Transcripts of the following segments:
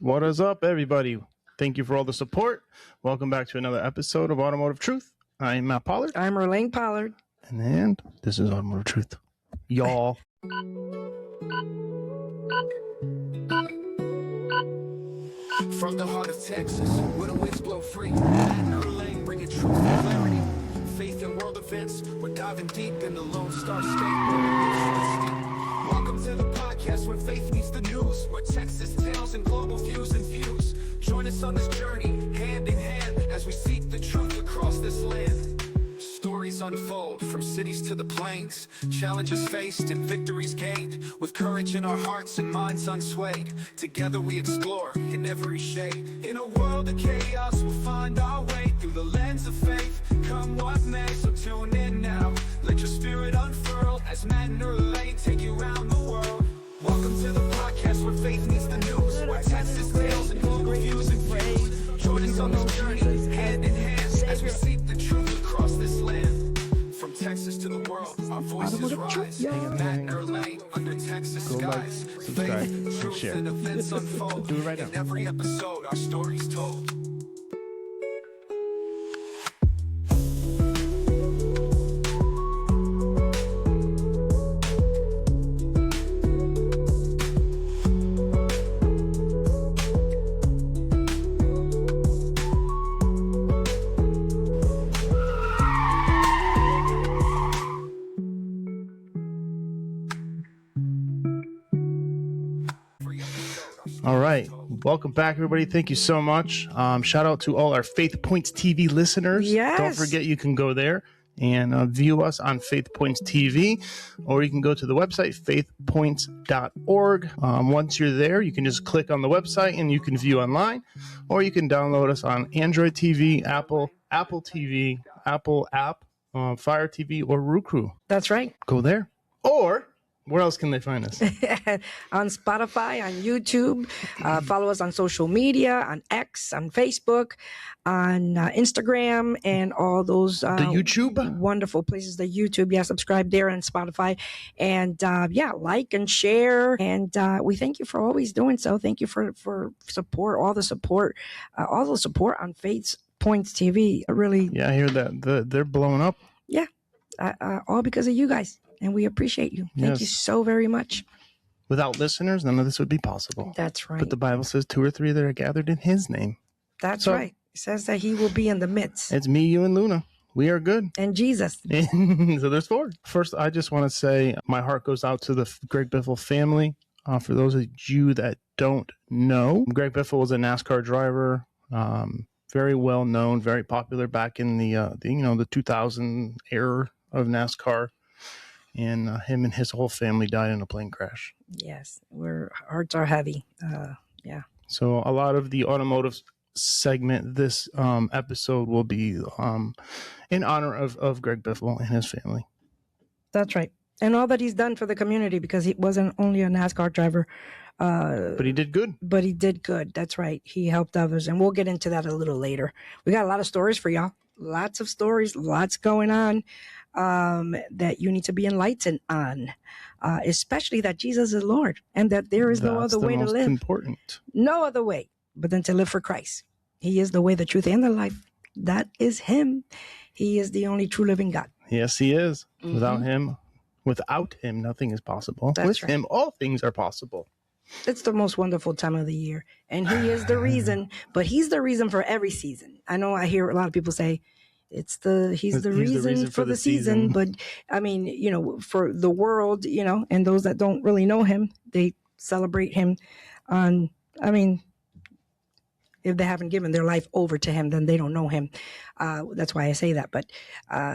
What is up, everybody? Thank you for all the support. Welcome back to another episode of Automotive Truth. I'm Matt Pollard. I'm Erlene Pollard. And this is Automotive Truth. Y'all. From the heart of Texas, where the winds blow free, Matt and Erlene bringing truth and clarity. Faith in world events, we're diving deep in the Lone Star State. Welcome to the podcast where faith meets the news, where Texas tales and global views infuse. Join us on this journey, hand in hand, as we seek the truth across this land. Stories unfold from cities to the plains, challenges faced and victories gained, with courage in our hearts and minds unswayed. Together we explore in every shade. In a world of chaos, we'll find our way through the lens of faith. Come what may, so tune in now. Let your spirit unfurl as Matt and Erlene take you around the world. Welcome to the podcast where faith meets the news, where Texas tales and global views infuse. Join us on this journey, hand in hand, as we seek the truth across this land. From Texas to the world, our voices rise. Matt and Erlene under Texas skies. Faith, truth, share. and events unfold. Do it right In now. every episode, our stories told. All right. Welcome back, everybody. Thank you so much. Shout out to all our Faith Points TV listeners. Yes. Don't forget you can go there and view us on Faith Points TV, or you can go to the website, faithpoints.org. Once you're there, you can just click on the website and you can view online, or you can download us on Android TV, Apple TV, Apple app, Fire TV, or Roku. That's right. Go there. Or where else can they find us? On Spotify, on YouTube. Follow us on social media, on X, on Facebook, on Instagram, and all those The YouTube? wonderful places. The YouTube, yeah, subscribe there on Spotify, and like and share. And we thank you for always doing so. Thank you for support, all the support on Faith Points TV. Really, Yeah, I hear that they're blowing up. yeah, all because of you guys. And we appreciate you. Thank you so very much. Without listeners, none of this would be possible. That's right. But the Bible says 2 or 3 that are gathered in his name. That's So- right. It says that he will be in the midst. It's me, you, and Luna. We are good. And Jesus. So there's 4. First, I just want to say my heart goes out to the Greg Biffle family. For those of you that don't know, Greg Biffle was a Nascar driver, very well known, very popular back in the 2000 era of NASCAR. And him and his whole family died in a plane crash. Yes. Our hearts are heavy. Yeah. So a lot of the automotive segment, this episode will be in honor of Greg Biffle and his family. That's right. And all that he's done for the community, because he wasn't only a NASCAR driver. But he did good. But he did good. That's right. He helped others. And we'll get into that a little later. We got a lot of stories for y'all. Lots of stories. Lots going on that you need to be enlightened on. Especially that Jesus is Lord. And that there is no That's other way to most live. important. No other way but than to live for Christ. He is the way, the truth, and the life. That is him. He is the only true living God. Yes, he is. Mhm. Without him, nothing is possible. That's With right. him, all things are possible. It's the most wonderful time of the year. And he is the reason, but he's the reason for every season. I know I hear a lot of people say he's the reason for the season. But I mean, for the world, and those that don't really know him, they celebrate him if they haven't given their life over to him, then they don't know him. That's why I say that. But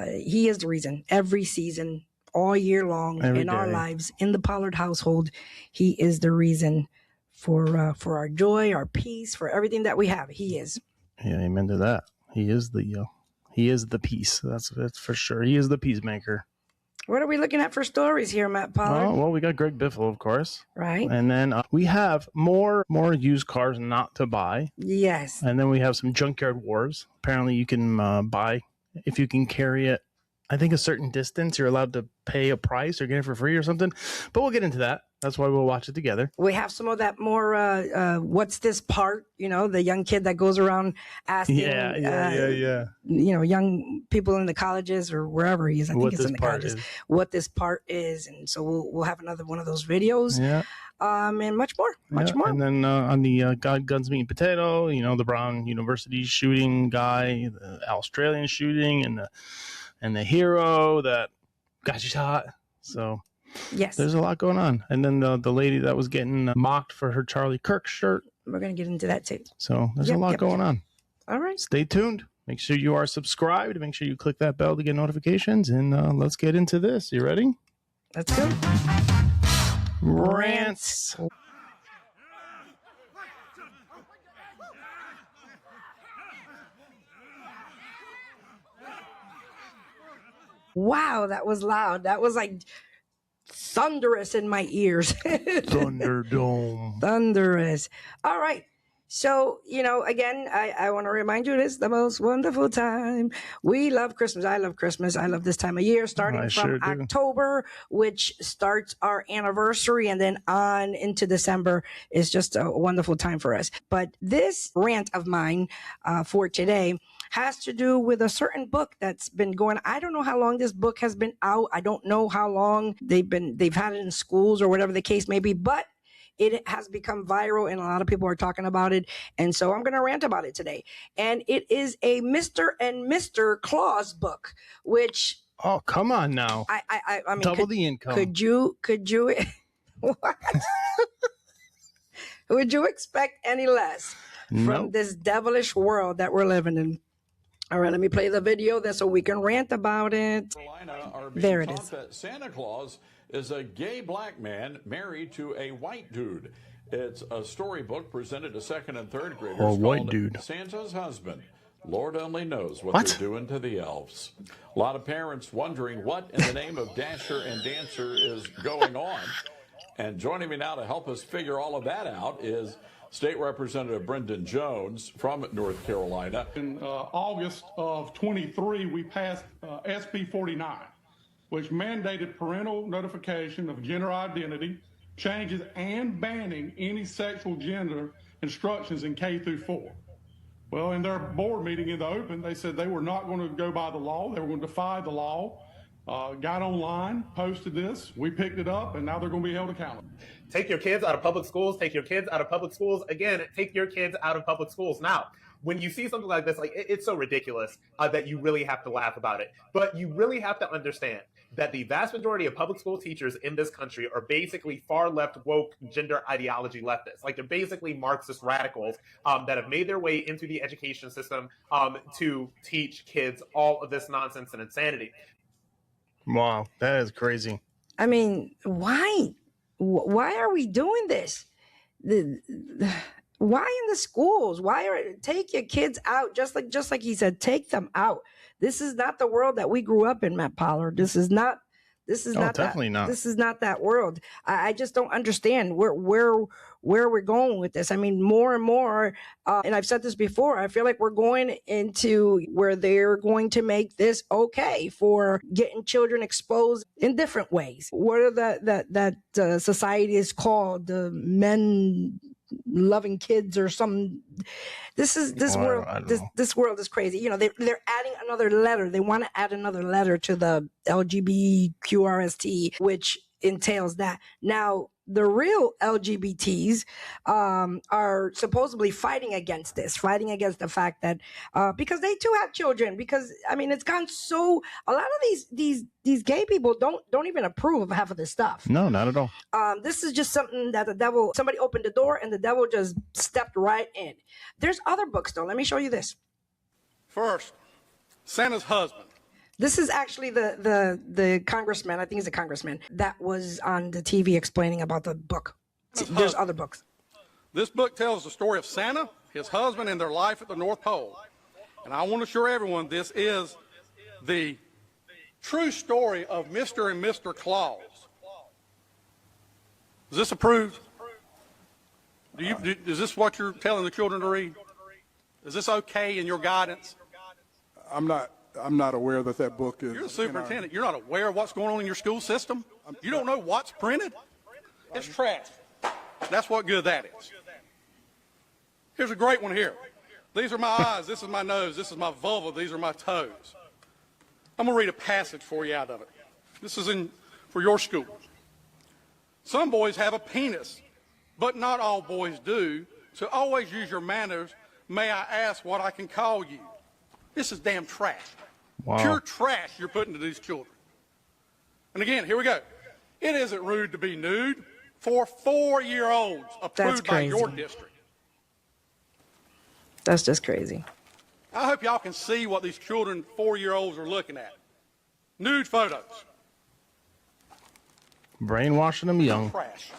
he is the reason every season, all year long, Every in our day. lives, in the Pollard household, he is the reason for our joy, our peace, for everything that we have. He is. Yeah, amen to that. He is the peace. That's for sure. He is the peacemaker. What are we looking at for stories here, Matt Pollard? Oh, well, we got Greg Biffle, of course. Right? And then we have more used cars not to buy. Yes. And then we have some junkyard wars. Apparently you can buy, if you can carry it, I think a certain distance, you're allowed to pay a price or get it for free or something. But we'll get into that. That's why we'll watch it together. We have some of that more, what's this part? You know, the young kid that goes around asking, you know, young people in the colleges or wherever he is. I think it's in the colleges. What this part is. And so we'll have another one of those videos. Yeah. And much more. And then on the God, Guns, Meat, and Potato, you know, the Brown University shooting guy, the Australian shooting, and the hero that got shot. So yes, there's a lot going on. And then the lady that was getting mocked for her Charlie Kirk shirt. We're going to get into that too. So there's a lot going on. All right. Stay tuned. Make sure you are subscribed. Make sure you click that bell to get notifications. And let's get into this. You ready? Let's go. Rants. Wow, that was loud. That was like thunderous in my ears. Thunderdome. Thunderous. All right. So, you know, again, I want to remind you, it's the most wonderful time. We love Christmas. I love Christmas. I love this time of year, starting from October, which starts our anniversary, and then on into December is just a wonderful time for us. But this rant of mine for today has to do with a certain book that's been going. I don't know how long this book has been out. I don't know how long they've had it in schools or whatever the case may be, but it has become viral and a lot of people are talking about it. And so I'm going to rant about it today. And it is a Mr. and Mr. Claus book, which... Oh, come on now. I mean, double the income. Could you, what? Would you expect any less from this devilish world that we're living in? All right, let me play the video then so we can rant about it. There it is. Santa Claus is a gay black man married to a white dude. It's a storybook presented to second and third graders called Santa's Husband. Lord only knows what they're doing to the elves. A lot of parents wondering what in the name of Dasher and Dancer is going on. And joining me now to help us figure all of that out is State Representative Brendan Jones from North Carolina. In August of 23, we passed SB 49. Which mandated parental notification of gender identity, changes, and banning any sexual gender instructions in K through 4. Well, in their board meeting in the open, they said they were not going to go by the law. They were going to defy the law. Got online, posted this. We picked it up, and now they're going to be held accountable. Take your kids out of public schools. Take your kids out of public schools. Again, take your kids out of public schools. Now, when you see something like this, like it's so ridiculous that you really have to laugh about it. But you really have to understand that the vast majority of public school teachers in this country are basically far left woke gender ideology leftists. Like they're basically Marxist radicals that have made their way into the education system to teach kids all of this nonsense and insanity. Wow, that is crazy. I mean, why are we doing this? Why in the schools? Take your kids out? Just like he said, take them out. This is not the world that we grew up in, Matt Pollard. This is not definitely not. This is not that world. I just don't understand where we're going with this. I mean, more and more, and I've said this before, I feel like we're going into where they're going to make this okay for getting children exposed in different ways. What are that society is called? The men loving kids or some. This world is crazy. You know, they're adding another letter. They want to add another letter to the LGBTQRST, which entails that. Now, the real LGBTs are supposedly fighting against the fact that because they too have children. Because I mean, it's gone so. A lot of these gay people don't even approve of half of this stuff. No, not at all. This is just something that somebody opened the door and the devil just stepped right in. There's other books though. Let me show you this. First, Santa's Husband. This is actually the congressman, I think he's a congressman, that was on the TV explaining about the book. There's other books. This book tells the story of Santa, his husband, and their life at the North Pole. And I want to assure everyone this is the true story of Mr. and Mr. Claus. Is this approved? Is this what you're telling the children to read? Is this okay in your guidance? I'm not aware that book is. You're the superintendent. You're not aware of what's going on in your school system? You don't know what's printed? It's trash. That's what good that is. Here's a great one here. These are my eyes. This is my nose. This is my vulva. These are my toes. I'm going to read a passage for you out of it. This is for your school. Some boys have a penis, but not all boys do. So always use your manners. May I ask what I can call you? This is damn trash. Wow. Pure trash you're putting to these children. And again, here we go. It isn't rude to be nude for 4-year-olds approved by your district. That's just crazy. I hope y'all can see what these children, 4-year-olds, are looking at. Nude photos. Brainwashing them young. Trash.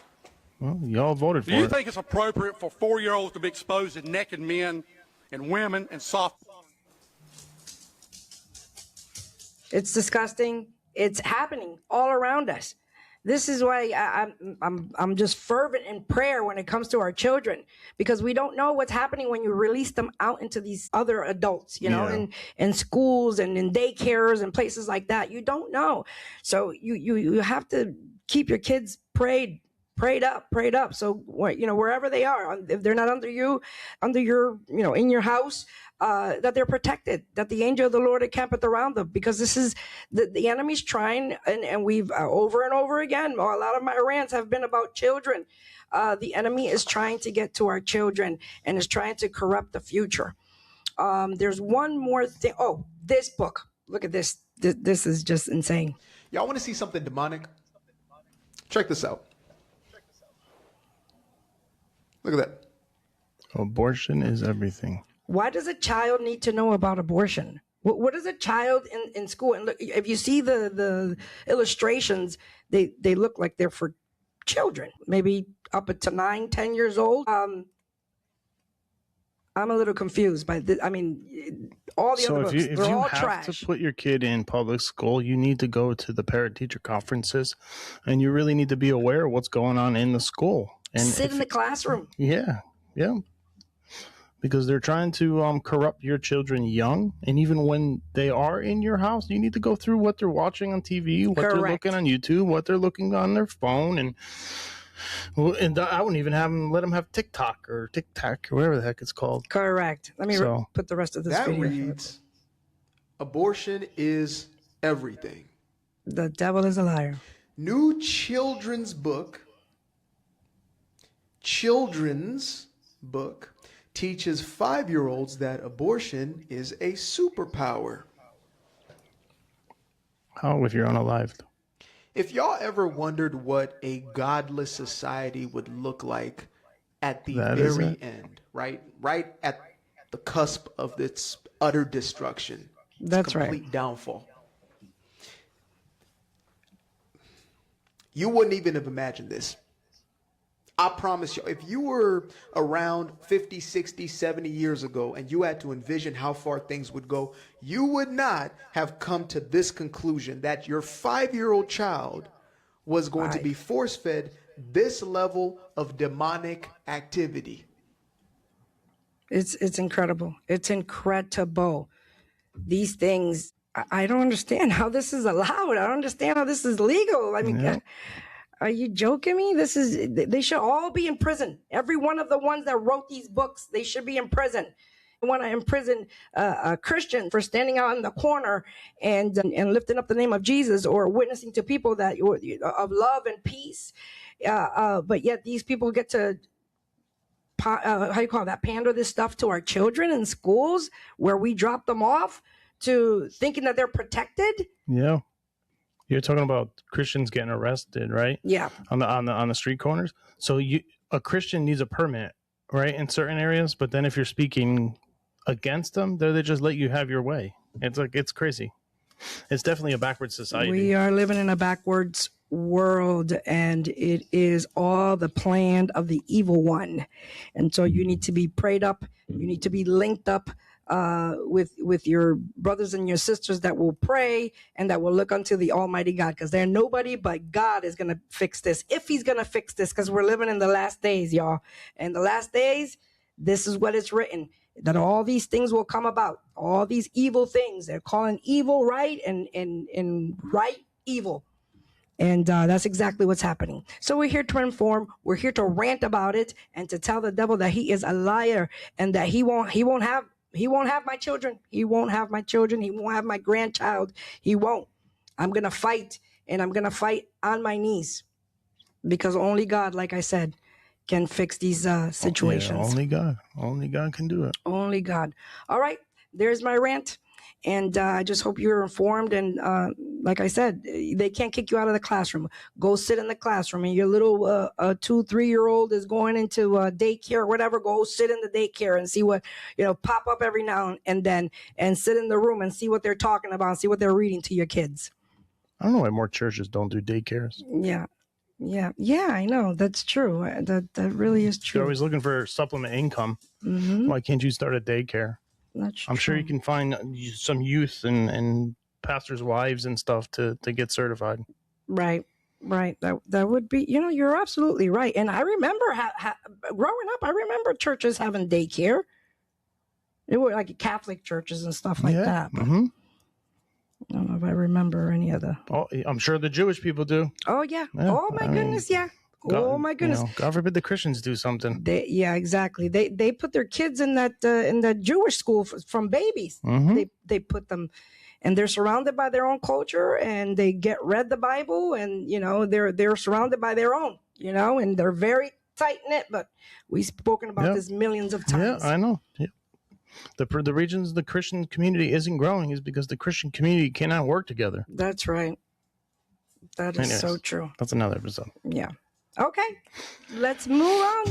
Well, y'all voted for it. Do you think it's appropriate for 4-year-olds to be exposed to naked men and women and soft? It's disgusting. It's happening all around us. This is why I'm just fervent in prayer when it comes to our children, because we don't know what's happening when you release them out into these other adults, you know, in schools and in daycares and places like that. You don't know. So you have to keep your kids prayed up. So, you know, wherever they are, if they're not under your, you know, in your house, that they're protected, that the angel of the Lord encampeth around them, because this is the enemy's trying, and we've over and over again, a lot of my rants have been about children. The enemy is trying to get to our children and is trying to corrupt the future. There's one more thing. Oh, this book. Look at this. This is just insane. Y'all want to see something demonic? Check this out. Look at that. Abortion is everything. Why does a child need to know about abortion? What is a child in school? And look, if you see the illustrations, they look like they're for children, maybe up to 9, 10 years old. I'm a little confused by this. I mean, all the other books, they're all trash. If you have to put your kid in public school, you need to go to the parent-teacher conferences, and you really need to be aware of what's going on in the school. And sit in the classroom. Yeah. Because they're trying to corrupt your children young. And even when they are in your house, you need to go through what they're watching on TV, what they're looking on YouTube, what they're looking on their phone. And I wouldn't even let them have TikTok or whatever the heck it's called. Correct. Let me put the rest of this that video. Reads, abortion is everything. The devil is a liar. New children's book teaches 5-year-olds that abortion is a superpower. How if you're unalived? If y'all ever wondered what a godless society would look like at the very end, right at the cusp of its utter destruction, that's complete downfall, you wouldn't even have imagined this. I promise you, if you were around 50, 60, 70 years ago and you had to envision how far things would go, you would not have come to this conclusion that your 5-year-old child was going to be force-fed this level of demonic activity. It's incredible. It's incredible. These things, I don't understand how this is allowed. I don't understand how this is legal. I mean, are you joking me? They should all be in prison. Every one of the ones that wrote these books, they should be in prison. I want to imprison a Christian for standing out in the corner and lifting up the name of Jesus, or witnessing to people that of love and peace. But yet these people get to pander this stuff to our children in schools, where we drop them off to thinking that they're protected. Yeah. You're talking about Christians getting arrested, right? Yeah. On the street corners. So a Christian needs a permit, right, in certain areas. But then if you're speaking against them, they just let you have your way. It's crazy. It's definitely a backwards society. We are living in a backwards world, and it is all the plan of the evil one. And so you need to be prayed up. You need to be linked up with your brothers and your sisters that will pray and that will look unto the Almighty God, because there's nobody but God is going to fix this, if he's going to fix this, because we're living in the last days, y'all. And the last days, this is what it's written, that all these things will come about, all these evil things. They're calling evil right and right evil. And that's exactly what's happening. So we're here to inform. We're here to rant about it and to tell the devil that he is a liar and that he won't have my children. He won't have my children. He won't have my grandchild. He won't. I'm going to fight, and I'm going to fight on my knees, because only God, like I said, can fix these situations. Yeah, only God can do it. Only God. All right. There's my rant. And I just hope you're informed. And like I said, they can't kick you out of the classroom. Go sit in the classroom. And your little 2-3-year-old is going into daycare or whatever. Go sit in the daycare and see what, pop up every now and then, and sit in the room and see what they're talking about and see what they're reading to your kids. I don't know why more churches don't do daycares. Yeah, I know. That's true. That really is true. You're always looking for supplement income. Mm-hmm. Why can't you start a daycare? I'm sure you can find some youth and pastors' wives and stuff to get certified. Right. That would be, you're absolutely right. And I remember growing up, I remember churches having daycare. They were like Catholic churches and stuff like that. But mm-hmm. I don't know if I remember any of the. Oh, I'm sure the Jewish people do. Oh, yeah. Oh, my goodness. Yeah. Oh my goodness! God forbid the Christians do something. Exactly. They put their kids in that Jewish school from babies. Mm-hmm. They put them, and they're surrounded by their own culture, and they get read the Bible, and they're surrounded by their own, and they're very tight knit. But we've spoken about this millions of times. Yeah, I know. Yeah. The regions the Christian community isn't growing is because the Christian community cannot work together. That's right. That is Anyways, so true. That's another episode. Yeah. Okay, let's move on.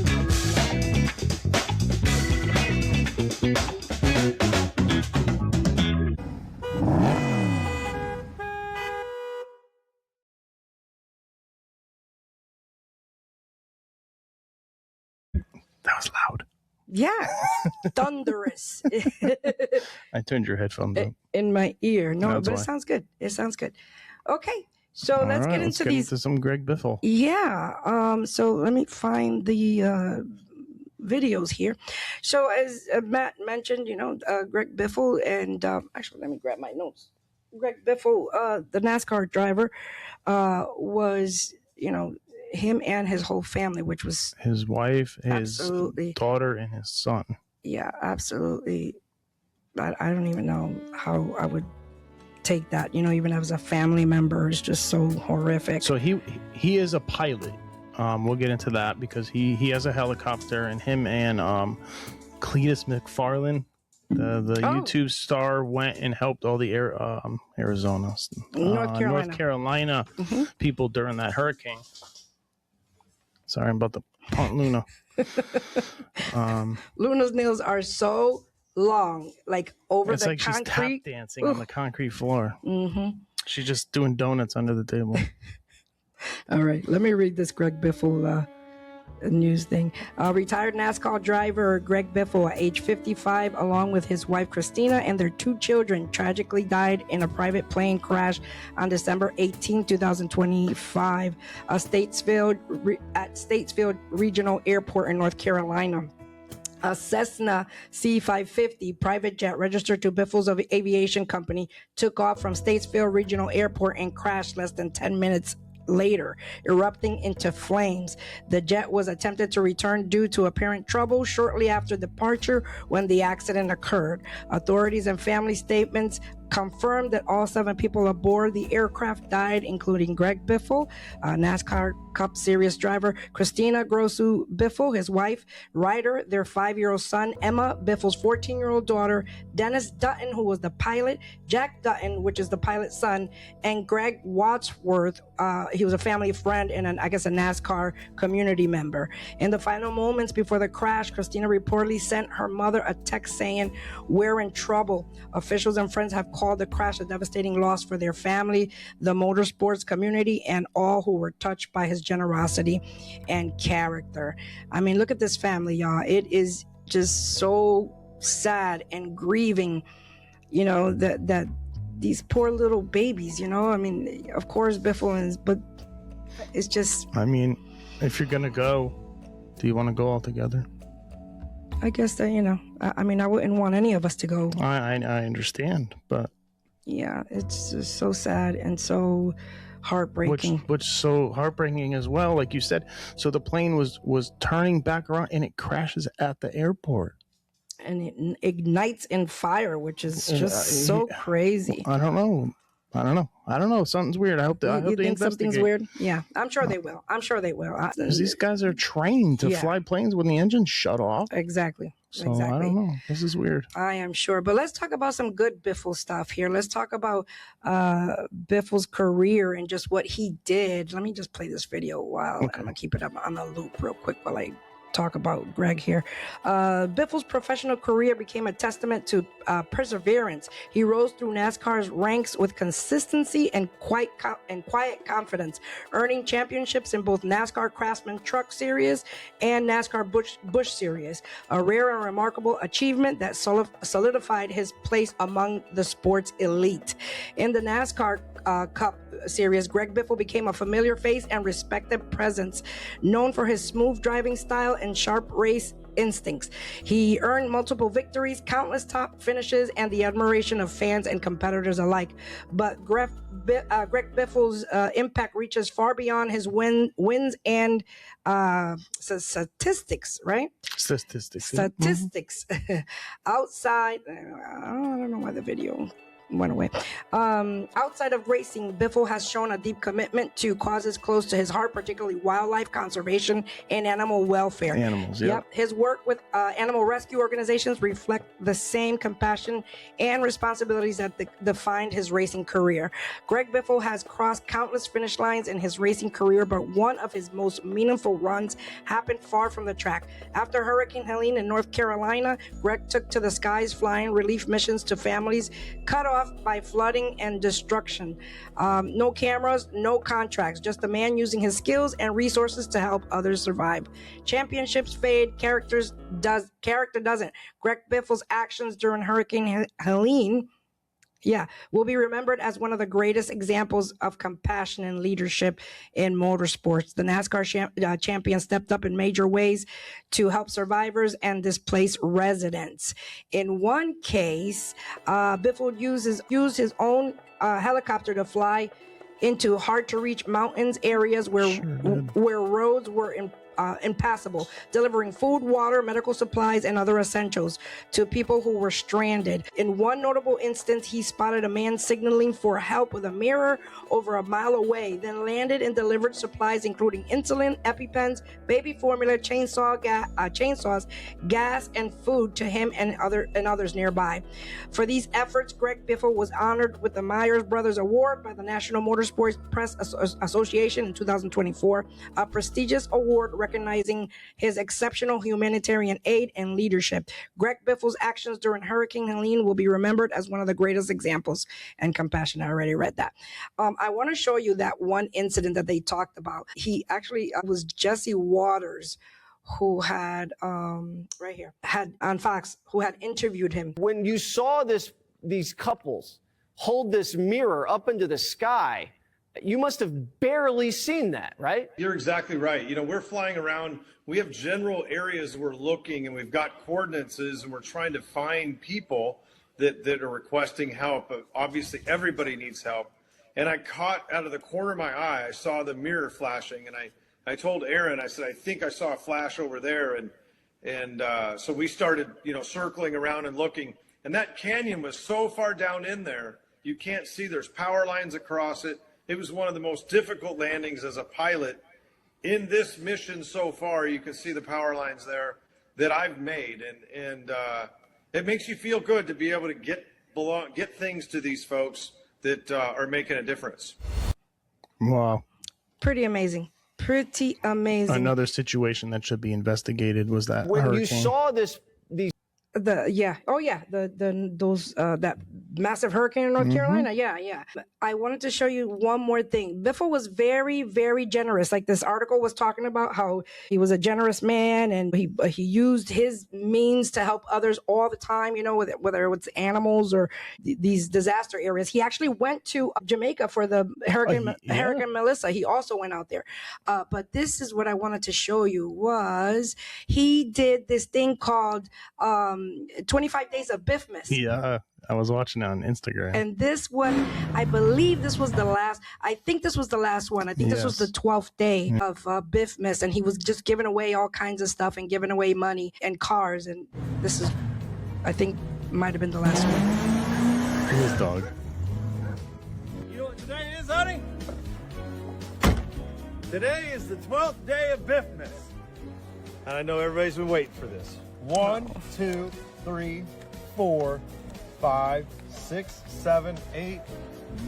That was loud. Yeah, thunderous. I turned your headphones up. In my ear. No, That's but why. It sounds good. Okay. So let's get into some Greg Biffle. Yeah. So let me find the videos here. So as Matt mentioned, Greg Biffle and actually, let me grab my notes. Greg Biffle, the NASCAR driver, was, him and his whole family, which was his wife, his absolutely daughter, and his son. Yeah, absolutely. I don't even know how I would take that, even as a family member. Is just so horrific. So he is a pilot. We'll get into that because he has a helicopter, and him and Cletus McFarland, the YouTube star, went and helped all the Arizona, North Carolina people during that hurricane. Sorry about the punt, Luna. Luna's nails are so long, like over the concrete. She's tap dancing on the concrete floor. Mm-hmm. She's just doing donuts under the table. All right, let me read this Greg Biffle news thing. Retired NASCAR driver Greg Biffle, at age 55, along with his wife Christina and their 2 children, tragically died in a private plane crash on December 18, 2025, at Statesville Regional Airport in North Carolina. A Cessna C-550 private jet registered to Biffle's aviation company took off from Statesville Regional Airport and crashed less than 10 minutes later, erupting into flames. The jet was attempted to return due to apparent trouble shortly after departure when the accident occurred. Authorities and family statements confirmed that all 7 people aboard the aircraft died, including Greg Biffle, NASCAR Cup Series driver, Christina Grosu Biffle, his wife, Ryder, their 5-year-old son, Emma, Biffle's 14-year-old daughter, Dennis Dutton, who was the pilot, Jack Dutton, which is the pilot's son, and Greg Wadsworth. He was a family friend and a NASCAR community member. In the final moments before the crash, Christina reportedly sent her mother a text saying, "We're in trouble." Officials and friends have called the crash a devastating loss for their family, the motorsports community, and all who were touched by his generosity and character. I mean, look at this family, y'all. It is just so sad and grieving, that these poor little babies, I mean, of course, Biffle, but it's just... I mean, if you're going to go, do you want to go all together? I guess that, I mean, I wouldn't want any of us to go. I understand, but... Yeah, it's just so sad and so Heartbreaking. Which so heartbreaking as well, like you said. So the plane was turning back around and it crashes at the airport. And it ignites in fire, which is just so crazy. I don't know. Something's weird. I hope they think something's weird. Yeah, I'm sure they will. These guys are trained to fly planes when the engine's shut off. Exactly. So I don't know. This is weird. I am sure. But let's talk about some good Biffle stuff here. Let's talk about Biffle's career and just what he did. Let me just play this video while I'm going to keep it up on the loop real quick while I talk about Greg here. Biffle's professional career became a testament to perseverance. He rose through NASCAR's ranks with consistency and quiet confidence, earning championships in both NASCAR Craftsman Truck Series and NASCAR Busch Series, a rare and remarkable achievement that solidified his place among the sport's elite. In the NASCAR Cup Series, Greg Biffle became a familiar face and respected presence, known for his smooth driving style and sharp race instincts. He earned multiple victories, countless top finishes, and the admiration of fans and competitors alike. But Greg Biffle's impact reaches far beyond his wins and statistics, right? Statistics. Outside, I don't know why the video went away. Outside of racing, Biffle has shown a deep commitment to causes close to his heart, particularly wildlife conservation and animal welfare. Animals, yeah. Yep. His work with animal rescue organizations reflect the same compassion and responsibilities that defined his racing career. Greg Biffle has crossed countless finish lines in his racing career, but one of his most meaningful runs happened far from the track. After Hurricane Helene in North Carolina, Greg took to the skies flying relief missions to families cut off by flooding and destruction. No cameras, no contracts, just a man using his skills and resources to help others survive. Championships fade, character doesn't. Greg Biffle's actions during Hurricane Helene will be remembered as one of the greatest examples of compassion and leadership in motorsports. The NASCAR champion stepped up in major ways to help survivors and displaced residents. In one case, Biffle used his own helicopter to fly into hard-to-reach mountains areas where roads were impassable, delivering food, water, medical supplies, and other essentials to people who were stranded. In one notable instance, he spotted a man signaling for help with a mirror over a mile away, then landed and delivered supplies including insulin, EpiPens, baby formula, chainsaws, gas, and food to him and others nearby. For these efforts, Greg Biffle was honored with the Myers Brothers Award by the National Motorsports Press Association in 2024, a prestigious award recognizing his exceptional humanitarian aid and leadership. Greg Biffle's actions during Hurricane Helene will be remembered as one of the greatest examples and compassion. I already read that. I want to show you that one incident that they talked about. He actually was Jesse Waters, who had right here had on Fox, who had interviewed him. When you saw these couples hold this mirror up into the sky, you must have barely seen that, right? You're exactly right. You know, we're flying around. We have general areas we're looking, and we've got coordinates, and we're trying to find people that are requesting help. But obviously, everybody needs help. And I caught out of the corner of my eye, I saw the mirror flashing, and I told Aaron, I said, I think I saw a flash over there. And so we started, circling around and looking. And that canyon was so far down in there, you can't see. There's power lines across it. It was one of the most difficult landings as a pilot in this mission so far. You can see the power lines there that I've made, and it makes you feel good to be able to get things to these folks that are making a difference. Wow. Pretty amazing. Another situation that should be investigated was that when hurricane. You saw that massive hurricane in North Carolina. Yeah. I wanted to show you one more thing. Biffle was very, very generous. Like this article was talking about how he was a generous man and he used his means to help others all the time, whether it was animals or these disaster areas. He actually went to Jamaica for the Hurricane Melissa. He also went out there. But this is what I wanted to show you was he did this thing called 25 Days of Biffmas. Yeah, I was watching it on Instagram. And this one, I believe this was the last. I think this was the last one. I think this was the 12th day of Biffmas, and he was just giving away all kinds of stuff and giving away money and cars. And this is, I think, might have been the last one. His dog. You know what today is, honey? Today is the 12th day of Biffmas. And I know everybody's been waiting for this. 1, 2, 3, 4, 5, 6, 7, 8,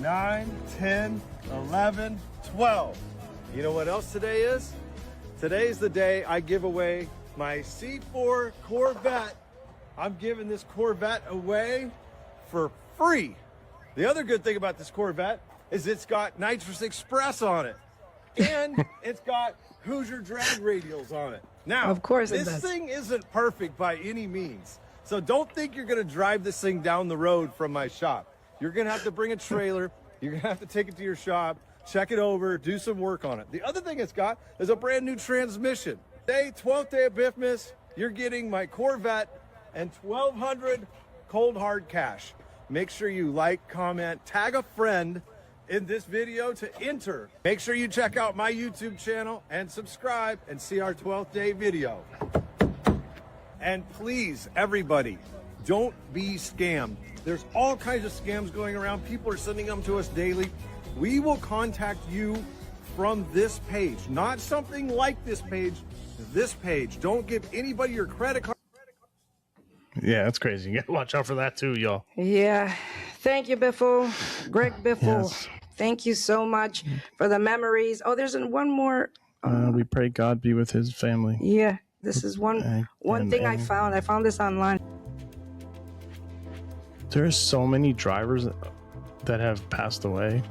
9, 10, 11, 12. You know what else today is? Today's the day I give away my C4 Corvette. I'm giving this Corvette away for free. The other good thing about this Corvette is it's got Nitrous Express on it. And it's got Hoosier drag radials on it. Now, of course this thing isn't perfect by any means. So don't think you're going to drive this thing down the road from my shop. You're going to have to bring a trailer. You're going to have to take it to your shop, check it over, do some work on it. The other thing it's got is a brand new transmission. Today, 12th day of Biffmas, you're getting my Corvette and 1,200 cold hard cash. Make sure you like, comment, tag a friend in this video to enter. Make sure you check out my YouTube channel and subscribe and see our 12th day video. And please, everybody, don't be scammed. There's all kinds of scams going around. People are sending them to us daily. We will contact you from this page, not something like this page, this page. Don't give anybody your credit card. Yeah, that's crazy. You gotta watch out for that too, y'all. Yeah. Thank you, Biffle. Greg Biffle. Yes. Thank you so much for the memories. Oh, there's one more. We pray God be with his family. Yeah, this is one thing I found. I found this online. There's so many drivers that have passed away.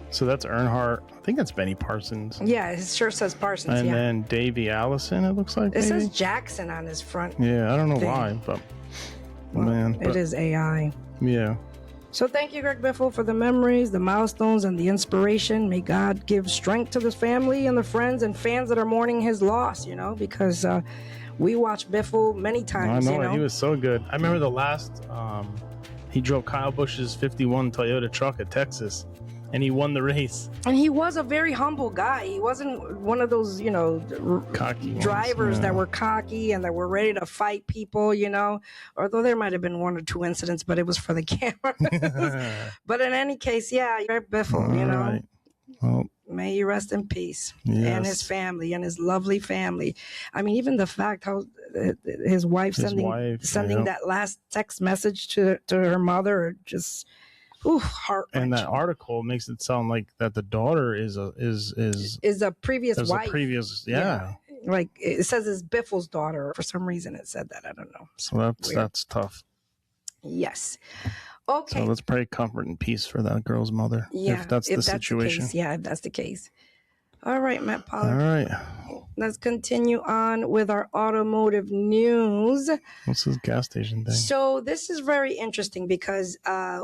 So that's Earnhardt. I think that's Benny Parsons. Yeah, it sure says Parsons. And yeah. then Davey Allison, it looks like. It says Jackson on his front. Yeah, I don't know why, but man. It is AI. Yeah. So thank you, Greg Biffle, for the memories, the milestones, and the inspiration. May God give strength to this family and the friends and fans that are mourning his loss, because we watched Biffle many times. I know, he was so good. I remember the last, he drove Kyle Busch's 51 Toyota truck at Texas, and he won the race. And he was a very humble guy. He wasn't one of those, cocky drivers ones, that were cocky and that were ready to fight people, although there might have been one or two incidents, but it was for the camera. But in any case, yeah, Greg Biffle, Right. Well, may he rest in peace. Yes. And his family and his lovely family. I mean, even the fact how his wife sending that last text message to her mother, just heart-wrenching. And that article makes it sound like that the daughter is a previous wife. Yeah. Like it says it's Biffle's daughter. For some reason it said that. I don't know. So that's tough. Yes. Okay. So let's pray comfort and peace for that girl's mother. Yeah. If that's the situation. If that's the case. All right, Matt Pollard. All right. Let's continue on with our automotive news. What's this gas station thing? So this is very interesting because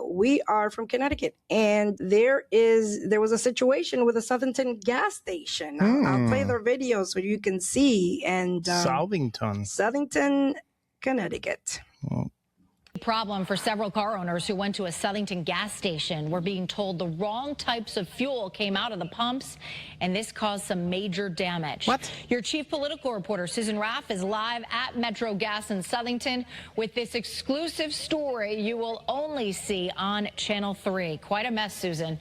we are from Connecticut, and there was a situation with a Southington gas station. I'll play their video so you can see. And Southington, Connecticut. Well, problem for several car owners who went to a Southington gas station. We're being told the wrong types of fuel came out of the pumps, and this caused some major damage. What? Your chief political reporter, Susan Raff, is live at Metro Gas in Southington with this exclusive story you will only see on Channel 3. Quite a mess, Susan.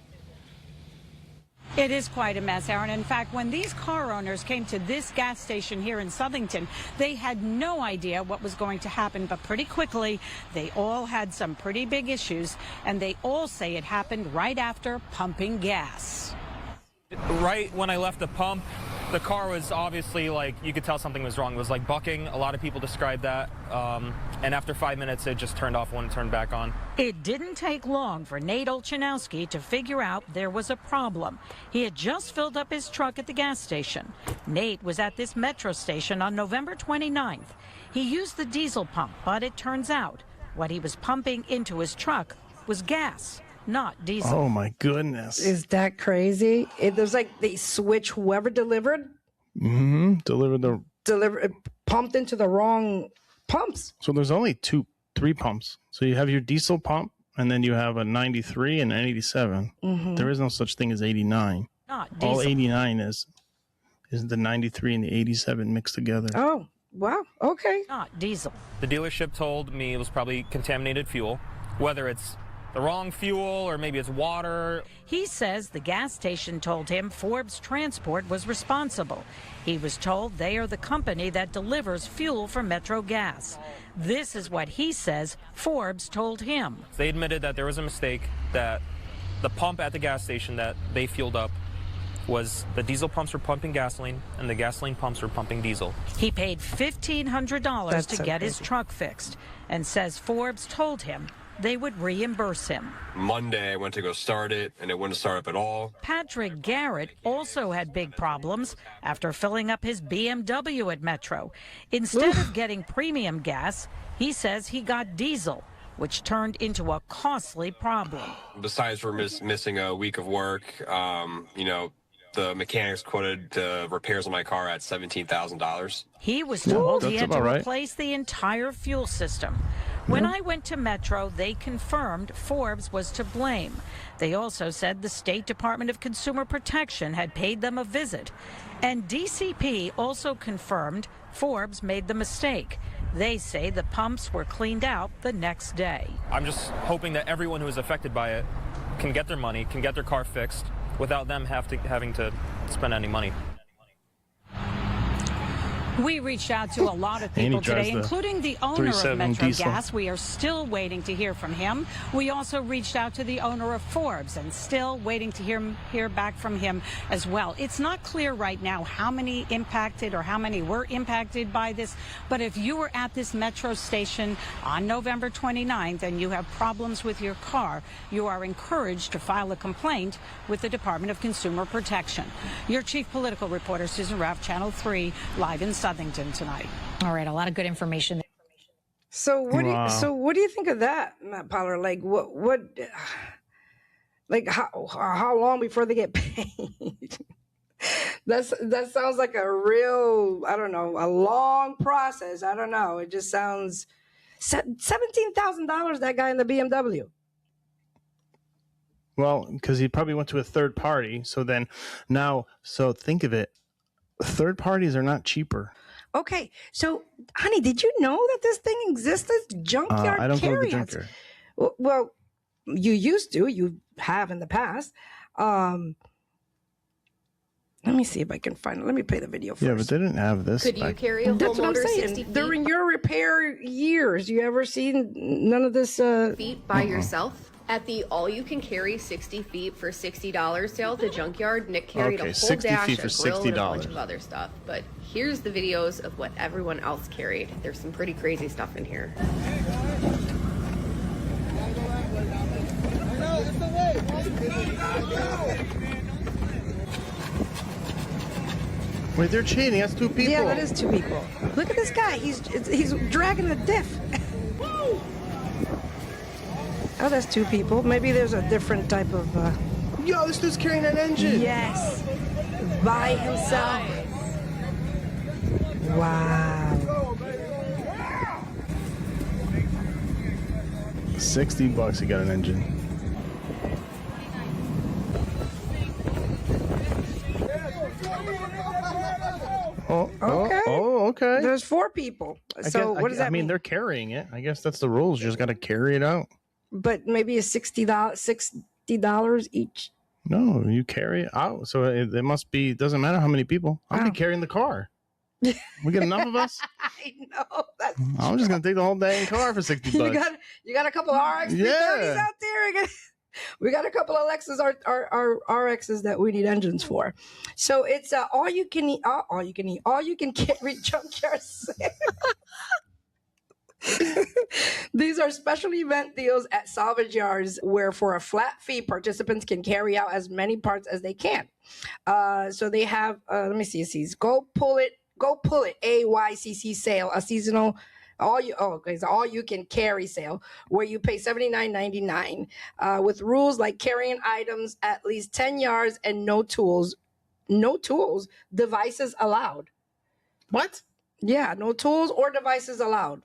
It is quite a mess, Aaron. In fact, when these car owners came to this gas station here in Southington, they had no idea what was going to happen. But pretty quickly, they all had some pretty big issues, and they all say it happened right after pumping gas. Right when I left the pump, the car was obviously you could tell something was wrong. It was like bucking. A lot of people described that. And after 5 minutes, it just turned off when it turned back on. It didn't take long for Nate Olchanowski to figure out there was a problem. He had just filled up his truck at the gas station. Nate was at this Metro station on November 29th. He used the diesel pump, but it turns out what he was pumping into his truck was gas, not diesel. Oh my goodness. Is that crazy? It was like they switch whoever delivered. Pumped into the wrong pumps. So there's only 3 pumps. So you have your diesel pump, and then you have a 93 and an 87. Mm-hmm. There is no such thing as 89. Not diesel. All 89 is the 93 and the 87 mixed together. Oh, wow. Okay. Not diesel. The dealership told me it was probably contaminated fuel, whether it's the wrong fuel or maybe it's water. He says the gas station told him Forbes Transport was responsible. He was told they are the company that delivers fuel for Metro Gas. This is what he says Forbes told him. They admitted that there was a mistake, that the pump at the gas station that they fueled up was the diesel pumps were pumping gasoline and the gasoline pumps were pumping diesel. He paid $1,500 That's to so get his crazy. truck fixed and says Forbes told him they would reimburse him. Monday, I went to go start it, and it wouldn't start up at all. Patrick Garrett also had big problems after filling up his BMW at Metro. Instead of getting premium gas, he says he got diesel, which turned into a costly problem. Besides for missing a week of work, the mechanics quoted the repairs on my car at $17,000. He was told he That's had to about right. replace the entire fuel system. When I went to Metro, they confirmed Forbes was to blame. They also said the State Department of Consumer Protection had paid them a visit. And DCP also confirmed Forbes made the mistake. They say the pumps were cleaned out the next day. I'm just hoping that everyone who is affected by it can get their money, can get their car fixed without them having to spend any money. We reached out to a lot of people today, including the owner of Metro Gas. We are still waiting to hear from him. We also reached out to the owner of Forbes and still waiting to hear back from him as well. It's not clear right now how many impacted or how many were impacted by this, but if you were at this Metro station on November 29th and you have problems with your car, you are encouraged to file a complaint with the Department of Consumer Protection. Your chief political reporter, Susan Raff, Channel 3, live in Southington tonight. All right, a lot of good information. So what do you think of that, Matt Pollard? Like how long before they get paid? That sounds like a real, I don't know, a long process. I don't know. It just sounds $17,000 that guy in the BMW. Well, because he probably went to a third party. So think of it. Third parties are not cheaper. Okay, so honey, did you know that this thing exists as junkyard I don't go to the carryouts? junkyard. Well, you used to. You have in the past. Let me see if I can find it. Let me play the video first. Yeah, but they didn't have this. Could you carry a That's whole what I'm motor saying. 60 feet? During your repair years, you ever seen none of this? Feet by yourself? At the all-you-can-carry 60 feet for $60 sale at the Junkyard, Nick carried a whole 60 dash, feet for a grill, and a bunch $60. of other stuff. But here's the videos of what everyone else carried. There's some pretty crazy stuff in here. Wait, they're cheating. That's 2 people. Yeah, that is 2 people. Look at this guy. He's dragging a diff. Oh, that's 2 people. Maybe there's a different type of. Yo, this dude's carrying an engine. Yes, by himself. Wow. $60, he got an engine. Okay. There's 4 people. So what does that mean? They're carrying it. I guess that's the rules. You just got to carry it out. But maybe it's $60 each. No, you carry it out. So it must be. Doesn't matter how many people. I'll be carrying the car. We got enough of us. I know. That's I'm just gonna take the whole dang car for $60. You got a couple of RX 330s out there. We got a couple of Lexus RXs that we need engines for. So it's all you can carry junkyard sale. These are special event deals at salvage yards where for a flat fee, participants can carry out as many parts as they can. So they have, let me see, it says, Go Pull It, AYCC sale, a seasonal, all you can carry sale where you pay $79.99 with rules like carrying items at least 10 yards and no tools, devices allowed. What? Yeah, no tools or devices allowed.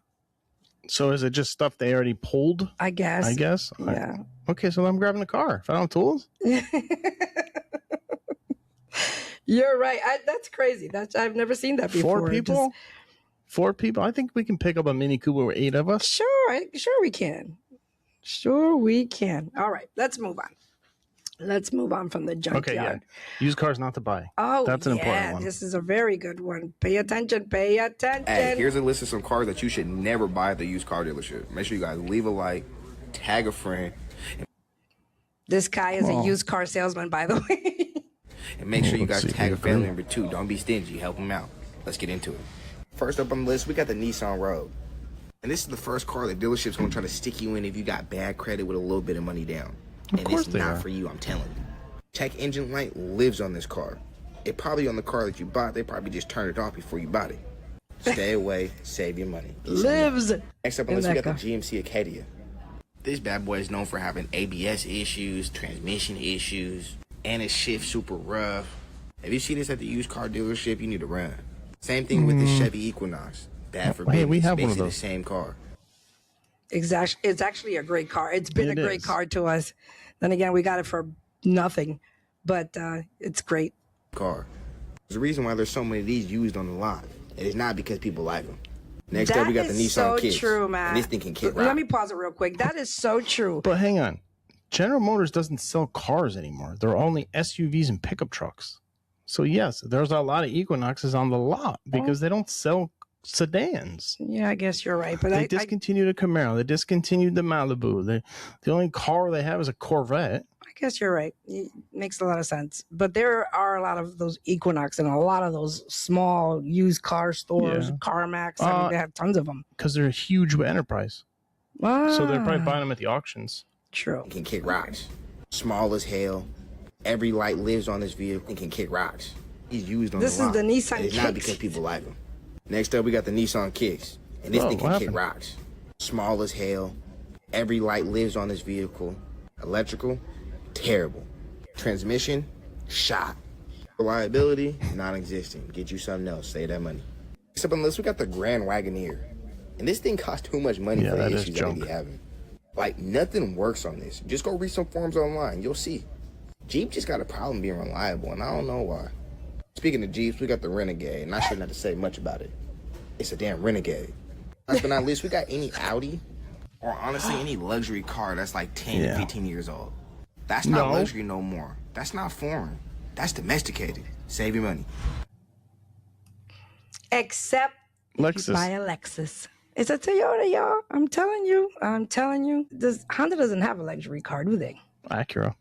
So is it just stuff they already pulled? I guess. Yeah. Okay, so I'm grabbing a car. If I don't have tools. You're right. That's crazy. I've never seen that before. 4 people? 4 people? I think we can pick up a Mini Cooper with 8 of us. Sure we can. Sure we can. All right, let's move on. Let's move on from the junkyard. Okay, yeah. Used cars not to buy. Oh, that's an important one. This is a very good one. Pay attention. Pay attention. Hey, here's a list of some cars that you should never buy at the used car dealership. Make sure you guys leave a like, tag a friend. This guy is a used car salesman, by the way. And make sure you guys tag a family member too. Don't be stingy. Help them out. Let's get into it. First up on the list, we got the Nissan Rogue. And this is the first car the dealership's going to try to stick you in if you got bad credit with a little bit of money down. And it's not for you, I'm telling you. Check engine light lives on this car. It probably on the car that you bought. They probably just turned it off before you bought it. Stay away, save your money. Lives. Next up on the list, we got the GMC Acadia. This bad boy is known for having ABS issues, transmission issues, and it shifts super rough. If you see this at the used car dealership, you need to run. Same thing with the Chevy Equinox. Bad for business. We have one of those. The same car. Exactly. It's actually a great car. It's been a great car to us. Then again, we got it for nothing, but it's great. Car. There's a reason why there's so many of these used on the lot. It is not because people like them. Next up, we got the Nissan Kicks. That's so true, man. And this thing can kick rock. Let me pause it real quick. That is so true. But hang on. General Motors doesn't sell cars anymore. They're only SUVs and pickup trucks. So yes, there's a lot of Equinoxes on the lot because they don't sell sedans. Yeah, I guess you're right. But they discontinued a Camaro. They discontinued the Malibu. The only car they have is a Corvette. I guess you're right. It makes a lot of sense. But there are a lot of those Equinox and a lot of those small used car stores, CarMax. I mean, they have tons of them. Because they're a huge enterprise. So they're probably buying them at the auctions. True. It can kick rocks. Small as hell. Every light lives on this vehicle and can kick rocks. He's used on the lot. This is the Nissan Kicks. It's not because people like them. Next up, we got the Nissan Kicks. And this thing can kick rocks. Small as hell. Every light lives on this vehicle. Electrical, terrible. Transmission, shot. Reliability, non-existent. Get you something else. Save that money. Next up on the list, we got the Grand Wagoneer. And this thing costs too much money for the issues that they be having. Like, nothing works on this. Just go read some forums online. You'll see. Jeep just got a problem being reliable, and I don't know why. Speaking of Jeeps, we got the Renegade, and I shouldn't have to say much about it. It's a damn Renegade. Last but not least, we got any Audi, or honestly, any luxury car that's like 10 to 15 years old. That's not luxury no more. That's not foreign. That's domesticated. Save your money. Except Lexus. if you buy a Lexus. It's a Toyota, y'all. I'm telling you. Honda doesn't have a luxury car, do they? Acura.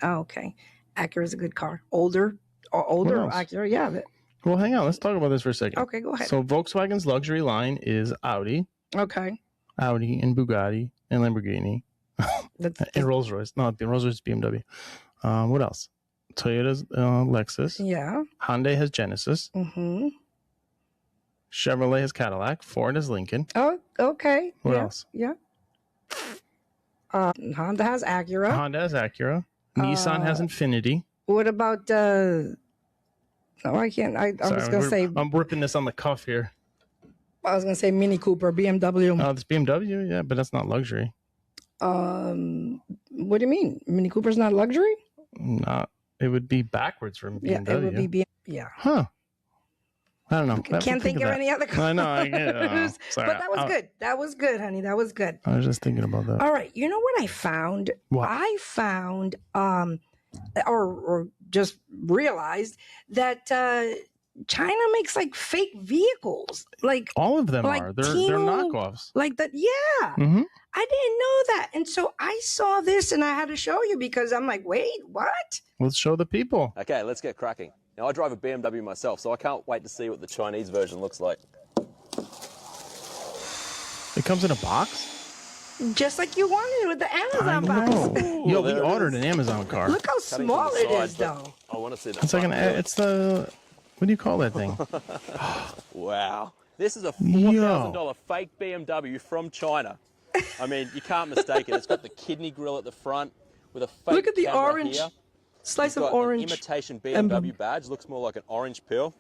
Oh, okay. Acura is a good car. Older Acura, yeah. Well, hang on. Let's talk about this for a second. Okay, go ahead. So Volkswagen's luxury line is Audi. Okay. Audi and Bugatti and Lamborghini. And Rolls-Royce. No, Rolls-Royce is BMW. What else? Toyota's Lexus. Yeah. Hyundai has Genesis. Mm-hmm. Chevrolet has Cadillac. Ford has Lincoln. Oh, okay. What else? Yeah. Honda has Acura. Nissan has Infiniti. What about I can't. I was going to say. I'm ripping this on the cuff here. I was going to say Mini Cooper, BMW. Oh, it's BMW, yeah, but that's not luxury. What do you mean? Mini Cooper's not luxury? Not. It would be backwards from BMW. Yeah, it would be BMW. Huh. I don't know. Can't think of any other cars. I know. I get it. Sorry. But that was good. That was good, honey. That was good. I was just thinking about that. All right. You know what I found? What? I found, or just realized that China makes like fake vehicles. Like all of them like are. They're knockoffs. Like that. Yeah. Mm-hmm. I didn't know that. And so I saw this and I had to show you because I'm like, wait, what? Let's show the people. Okay, let's get cracking. Now, I drive a BMW myself, so I can't wait to see what the Chinese version looks like. It comes in a box? Just like you wanted with the Amazon box. Yo, we ordered an Amazon car. Look how small it is, though. I want to see that. It's like it's the, what do you call that thing? Wow. This is a $4,000 fake BMW from China. I mean, you can't mistake it. It's got the kidney grill at the front with a fake Look at the camera orange here. slice You've of got orange. An imitation BMW badge. Looks more like an orange peel.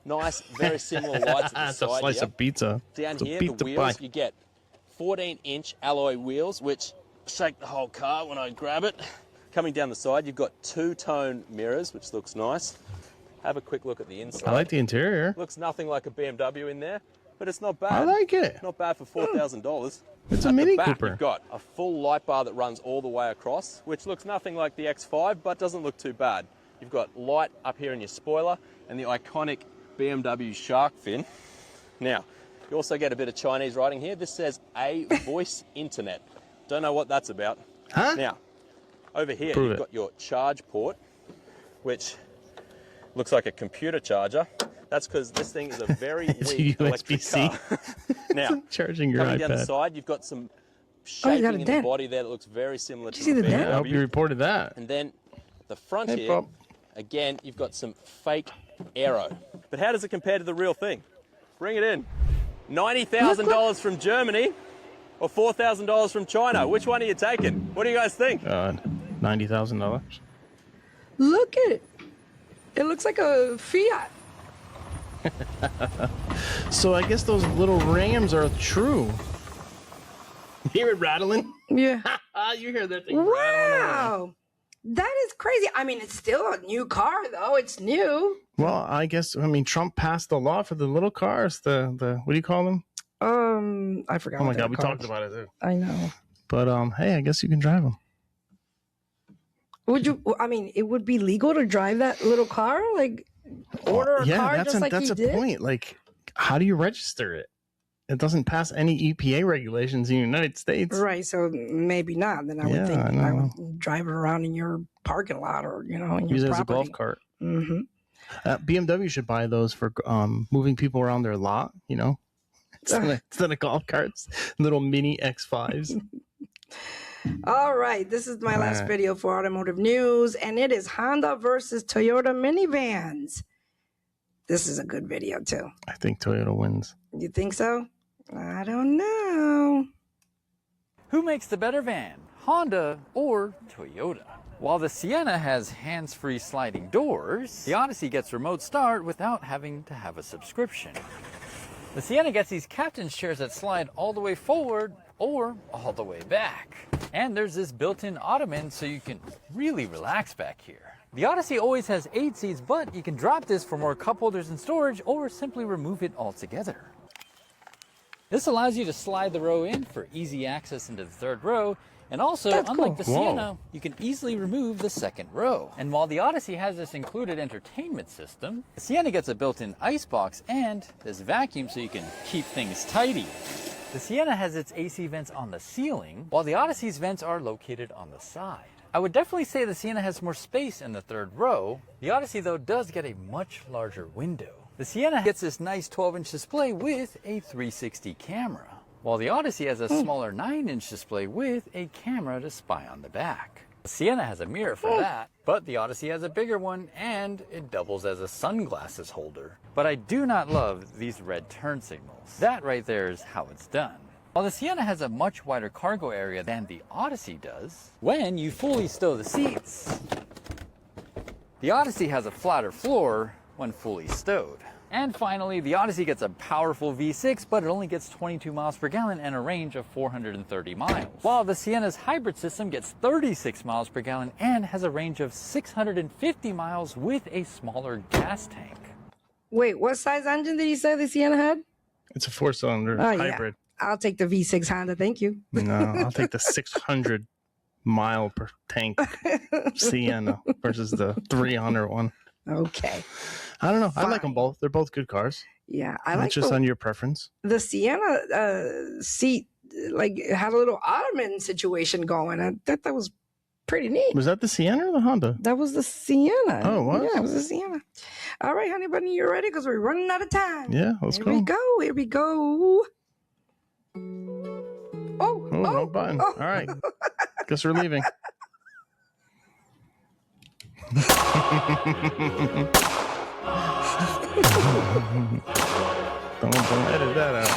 Nice, very similar lights at the It's side a slice here. of pizza. Down It's a here, pizza the wheels, pie. you get 14-inch alloy wheels, which shake the whole car when I grab it. Coming down the side, you've got two-tone mirrors, which looks nice. Have a quick look at the inside. I like the interior. Looks nothing like a BMW in there, but it's not bad. I like it. Not bad for $4,000. It's a Mini back, Cooper. You've got a full light bar that runs all the way across, which looks nothing like the X5, but doesn't look too bad. You've got light up here in your spoiler and the iconic BMW shark fin. Now, you also get a bit of Chinese writing here. This says A Voice Internet. Don't know what that's about. Huh? Now, over here, you've got your charge port, which looks like a computer charger. That's because this thing is a very weak electric car. Now, charging your coming down the iPad. side, you've got some shaping in the body there that looks very similar to the BMW. Yeah, I hope you reported that. And then the front here, again, you've got some fake aero. But how does it compare to the real thing? Bring it in. $90,000 from Germany or $4,000 from China. Which one are you taking? What do you guys think? $90,000. Look at it. It looks like a Fiat. So I guess those little rams are true. You hear it rattling? Yeah. You hear that thing rattling around. Wow. That is crazy. I mean, it's still a new car, though. It's new. Well, I guess, Trump passed the law for the little cars, the what do you call them? I forgot. Oh my what they're God, we called. talked about it too. I know. But hey, I guess you can drive them. Would you? I mean, it would be legal to drive that little car, like order a car just like that's he a did. point. Like, how do you register it? It doesn't pass any EPA regulations in the United States. Right. So maybe not. Then I would think I would drive it around in your parking lot or in your Use it as a property. golf cart. Mm-hmm. BMW should buy those for moving people around their lot. Instead of golf carts, little mini X5s. All right, this is my last right. video for Automotive News, and it is Honda versus Toyota minivans. This is a good video, too. I think Toyota wins. You think so? I don't know. Who makes the better van, Honda or Toyota? While the Sienna has hands-free sliding doors, the Odyssey gets remote start without having to have a subscription. The Sienna gets these captain's chairs that slide all the way forward or all the way back. And there's this built-in ottoman so you can really relax back here. The Odyssey always has 8 seats, but you can drop this for more cup holders and storage or simply remove it altogether. This allows you to slide the row in for easy access into the third row. And also, unlike the Sienna, you can easily remove the second row. And while the Odyssey has this included entertainment system, the Sienna gets a built-in ice box and this vacuum so you can keep things tidy. The Sienna has its AC vents on the ceiling, while the Odyssey's vents are located on the side. I would definitely say the Sienna has more space in the third row. The Odyssey, though, does get a much larger window. The Sienna gets this nice 12-inch display with a 360 camera, while the Odyssey has a smaller 9-inch display with a camera to spy on the back. The Sienna has a mirror for that, but the Odyssey has a bigger one and it doubles as a sunglasses holder. But I do not love these red turn signals. That right there is how it's done. While the Sienna has a much wider cargo area than the Odyssey does, when you fully stow the seats, the Odyssey has a flatter floor when fully stowed. And finally, the Odyssey gets a powerful V6, but it only gets 22 miles per gallon and a range of 430 miles. While the Sienna's hybrid system gets 36 miles per gallon and has a range of 650 miles with a smaller gas tank. Wait, what size engine did you say the Sienna had? It's a 4-cylinder hybrid. Yeah. I'll take the V6 Honda, thank you. No, I'll take the 600 mile per tank Sienna versus the 300 one. Okay. I don't know. Fine. I like them both. They're both good cars. Yeah, I like It's just on your preference. the Sienna seat. Like had a little ottoman situation going. I thought that was pretty neat. Was that the Sienna or the Honda? That was the Sienna. Oh, it was? Yeah, it was the Sienna. All right, honey bunny, you ready? Because we're running out of time. Yeah, let's Here go. we go. Here we go. Oh, no button. All right. Guess we're leaving. Don't edit that out.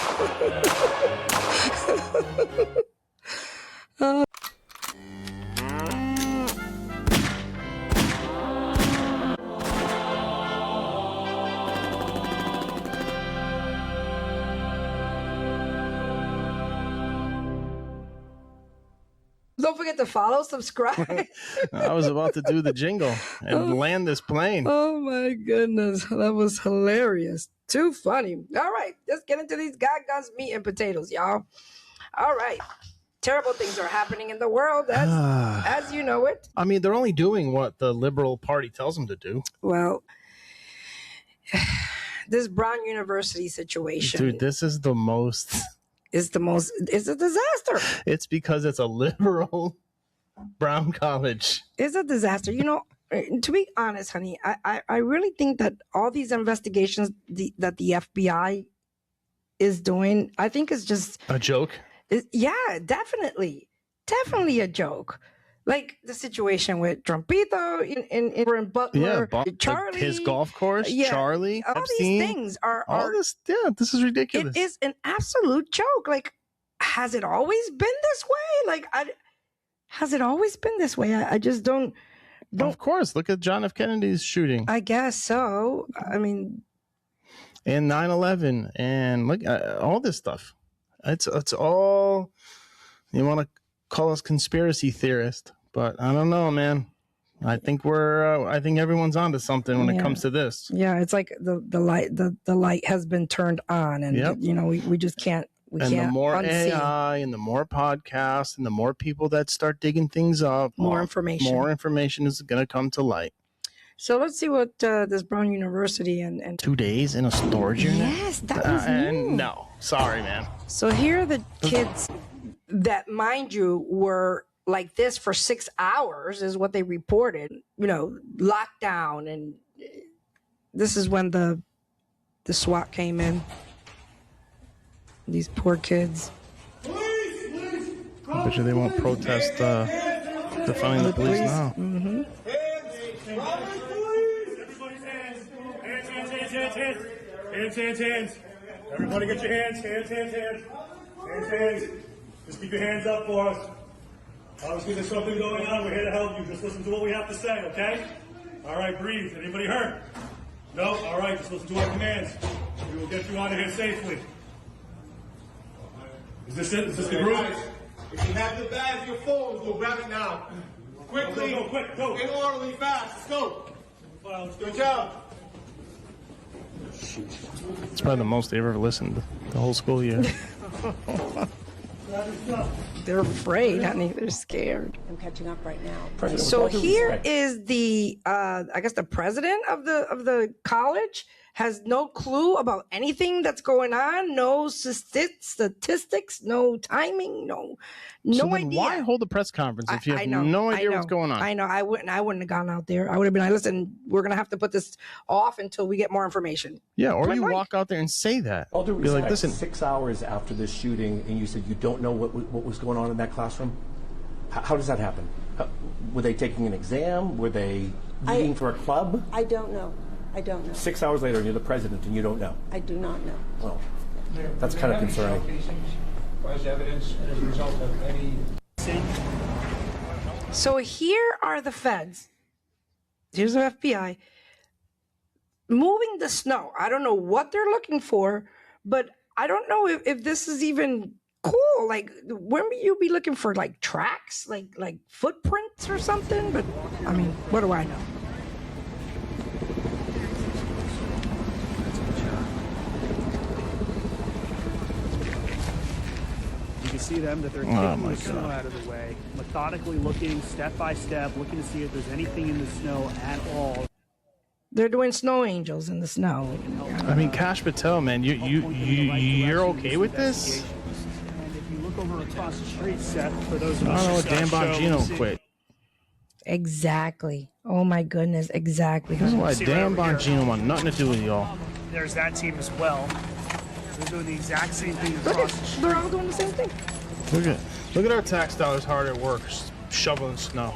Don't forget to follow, subscribe. I was about to do the jingle and land this plane. Oh my goodness. That was hilarious. Too funny. All right. Let's get into these God guns, meat, and potatoes, y'all. All right. Terrible things are happening in the world as you know it. I mean, they're only doing what the Liberal Party tells them to do. Well, this Brown University situation. Dude, this is the most... It's a disaster. It's because it's a liberal Brown college. It's a disaster. You know, to be honest, honey, I really think that all these investigations that the FBI is doing, I think is just... A joke? Yeah, definitely. Definitely a joke. Like the situation with Trumpito in Butler, Charlie, his golf course, Charlie, all Epstein, these things are this is ridiculous. It is an absolute joke. Like, has it always been this way? Like, has it always been this way? I just don't. Of course, look at John F. Kennedy's shooting. I guess so. I mean, and 9/11, and look, all this stuff. It's all. You want to call us conspiracy theorists? But I don't know, man. I think I think everyone's onto something when it comes to this. Yeah, it's like the light has been turned on, and you know we just can't. The more unsee. AI and the more podcasts and the more people that start digging things up, more information is going to come to light. So let's see what this Brown University and 2 days in a storage unit. Yes, that was new. No, sorry, man. So here are the kids that, mind you, were like this for 6 hours is what they reported, you know, lockdown. And this is when the SWAT came in. These poor kids. I bet you they won't protest defunding the police now. Mm-hmm. Hands. Everybody get your hands. Hands. Just keep your hands up for us. Obviously, there's something going on. We're here to help you. Just listen to what we have to say, okay? All right, breathe. Anybody hurt? No? All right, just listen to our commands. We will get you out of here safely. Is this it? Is this the group? If you have your bags, your phones, go grab it now. Quickly. Go, quick, go. In orderly, fast. Let's go. Good job. It's probably the most they've ever listened the whole school year. They're afraid, honey. They're scared. I'm catching up right now. So here is the, I guess the president of the college has no clue about anything that's going on. No statistics, no timing, no idea. Why hold a press conference if you have no idea what's going on? I know. I wouldn't have gone out there. I would have been like, listen, we're gonna have to put this off until we get more information. Yeah, or you walk out there and say that. All due Be like, respect, listen, 6 hours after this shooting, and you said you don't know what was going on in that classroom. How does that happen? Were they taking an exam? Were they meeting for a club? I don't know. 6 hours later, and you're the president, and you don't know. I do not know. Well, that's kind of concerning. Was evidence as a result of any... So here are the feds. Here's the FBI moving the snow. I don't know what they're looking for, but I don't know if this is even cool. Like, wouldn't you be looking for like tracks, like footprints or something? But I mean, what do I know? You can see them that they're taking the snow out of the way, methodically looking step by step, looking to see if there's anything in the snow at all. They're doing snow angels in the snow. I mean, Kash Patel, man, you're okay with this? And if you look over across the street, Seth, for those of I don't know what Dan Bongino quit. Exactly. Oh my goodness, exactly. That's why Dan Bongino want nothing to do with y'all. There's that team as well. They're doing the exact same thing across the street. They're all doing the same thing. Look at our tax dollars hard at work shoveling snow.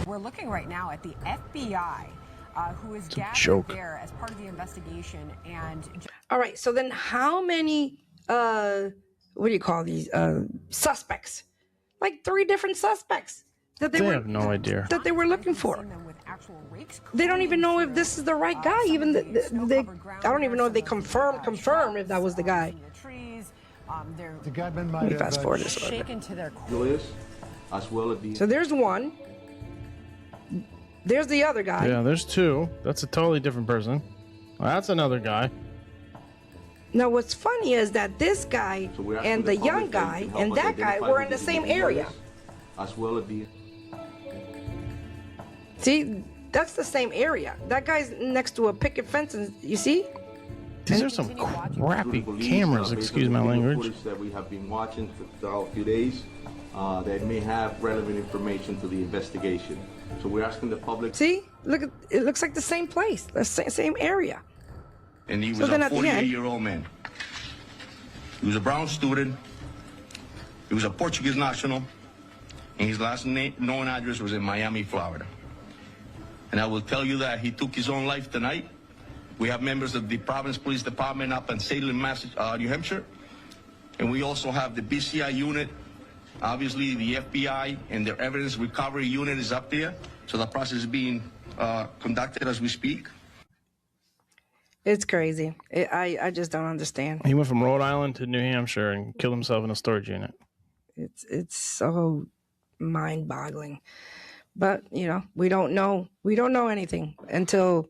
We're looking right now at the FBI, who is gathered there as part of the investigation. And all right, so then how many what do you call these suspects? Like 3 different suspects that they have no idea that they were looking for. They don't even know if this is the right guy. Even I don't even know if they confirm if that was the guy. The Let gunman me might fast have forward this a little shaken bit. to their Julius, as well as the. So there's one. There's the other guy. Yeah, there's two. That's a totally different person. Well, that's another guy. Now, what's funny is that this guy and the young guy and that guy were in the same area. As well as the. See, that's the same area. That guy's next to a picket fence, and you see? These are some crappy cameras, excuse my language. Footage that we have been watching for a few days that may have relevant information to the investigation. So we're asking the public. See, look, it looks like the same place, the same area. And he was So then a at the end- 48-year-old man. He was a Brown student. He was a Portuguese national. And his last known address was in Miami, Florida. And I will tell you that he took his own life tonight. We have members of the Providence Police Department up in Salem, New Hampshire. And we also have the BCI unit. Obviously, the FBI and their evidence recovery unit is up there. So the process is being conducted as we speak. It's crazy. I just don't understand. He went from Rhode Island to New Hampshire and killed himself in a storage unit. It's so mind-boggling. But, we don't know anything until,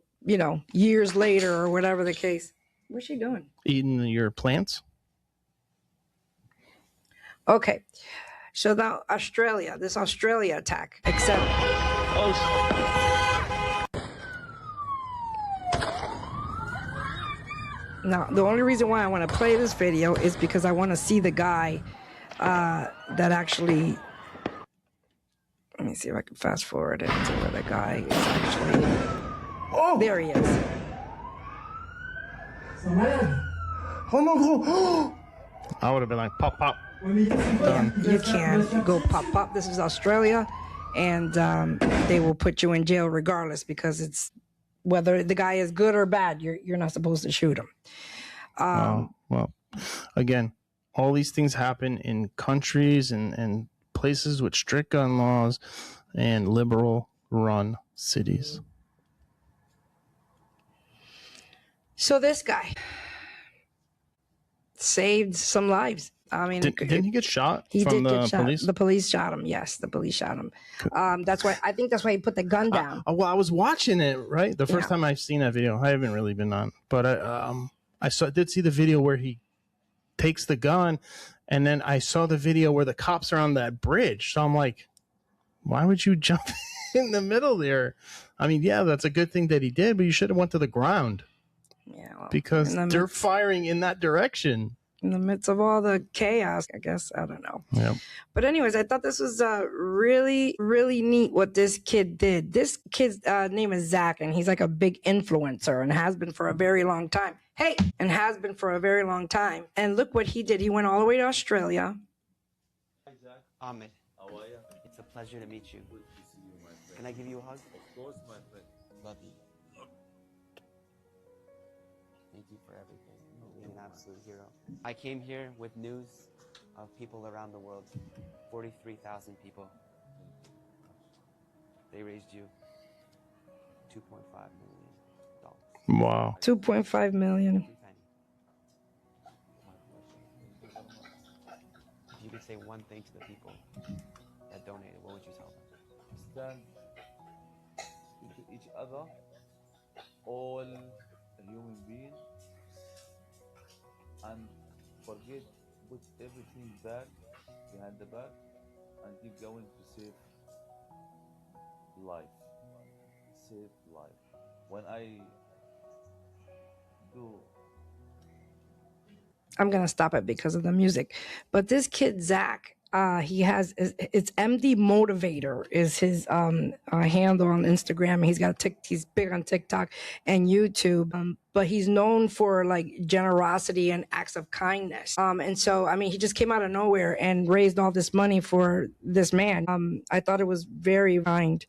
years later or whatever the case. What's she doing? Eating your plants? Okay. So now this Australia attack, except... Now, the only reason why I want to play this video is because I want to see the guy that actually... Let me see if I can fast forward it to where the guy is actually... Oh! There he is. I would have been like, pop, pop. Done. You can't go pop, pop. This is Australia, and they will put you in jail regardless because it's... Whether the guy is good or bad, you're not supposed to shoot him. Well, again, all these things happen in countries and places with strict gun laws and liberal-run cities. So this guy saved some lives. I mean, didn't he get shot? He from did the get shot. police? The police shot him. Yes, the police shot him. That's why he put the gun down. Well, I was watching it, right? The first time I've seen that video. I haven't really been on, but I did see the video where he takes the gun, and then I saw the video where the cops are on that bridge. So I'm like, why would you jump in the middle there? I mean, yeah, that's a good thing that he did, but you should have went to the ground. Yeah, well, because they're firing in that direction. In the midst of all the chaos, I guess. I don't know. Yeah. But anyways, I thought this was really, really neat what this kid did. This kid's name is Zach, and he's like a big influencer and has been for a very long time. And look what he did. He went all the way to Australia. Hi, Zach. Ahmed. How are you? It's a pleasure to meet you. Good to see you, my friend. Can I give you a hug? Of course, my friend. Love you. Thank you for everything. You're an absolute hero. I came here with news of people around the world. 43,000 people. They raised you $2.5 million. Wow. 2.5 million. If you could say one thing to the people that donated, what would you tell them? Stand with each other, all human beings, and forget, put everything back behind the back, and keep going to save life. Save life. When I do. I'm going to stop it because of the music. But this kid, Zach, he has, it's MD Motivator is his handle on Instagram. He's got he's big on TikTok and YouTube, but he's known for like generosity and acts of kindness. And so, I mean, he just came out of nowhere and raised all this money for this man. I thought it was very kind.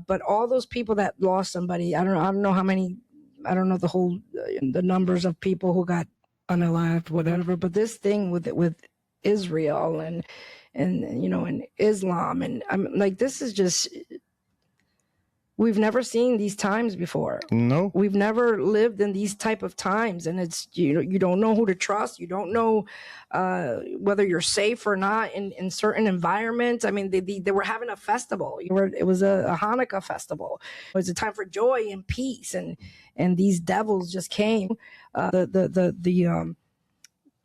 But all those people that lost somebody, I don't know how many, I don't know the numbers of people who got unalived, whatever. But this thing with Israel and Islam, and I'm like, this is just, We've never seen these times before. No. We've never lived in these type of times, and it's you don't know who to trust. You don't know whether you're safe or not in certain environments. I mean, they were having a festival. It was a Hanukkah festival. It was a time for joy and peace, and these devils just came. The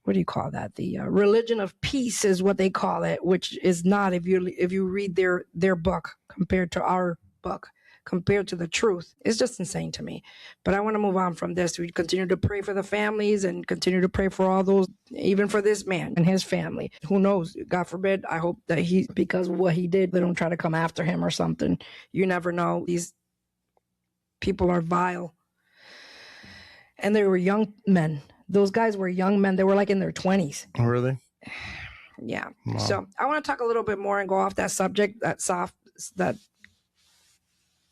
what do you call that? The religion of peace is what they call it, which is not if you read their book compared to our book. Compared to the truth. It's just insane to me. But I want to move on from this. We continue to pray for the families and continue to pray for all those, even for this man and his family. Who knows? God forbid. I hope that because of what he did, they don't try to come after him or something. You never know. These people are vile. And they were young men. Those guys were young men. They were like in their 20s. Oh, really? Yeah. Wow. So I want to talk a little bit more and go off that subject, that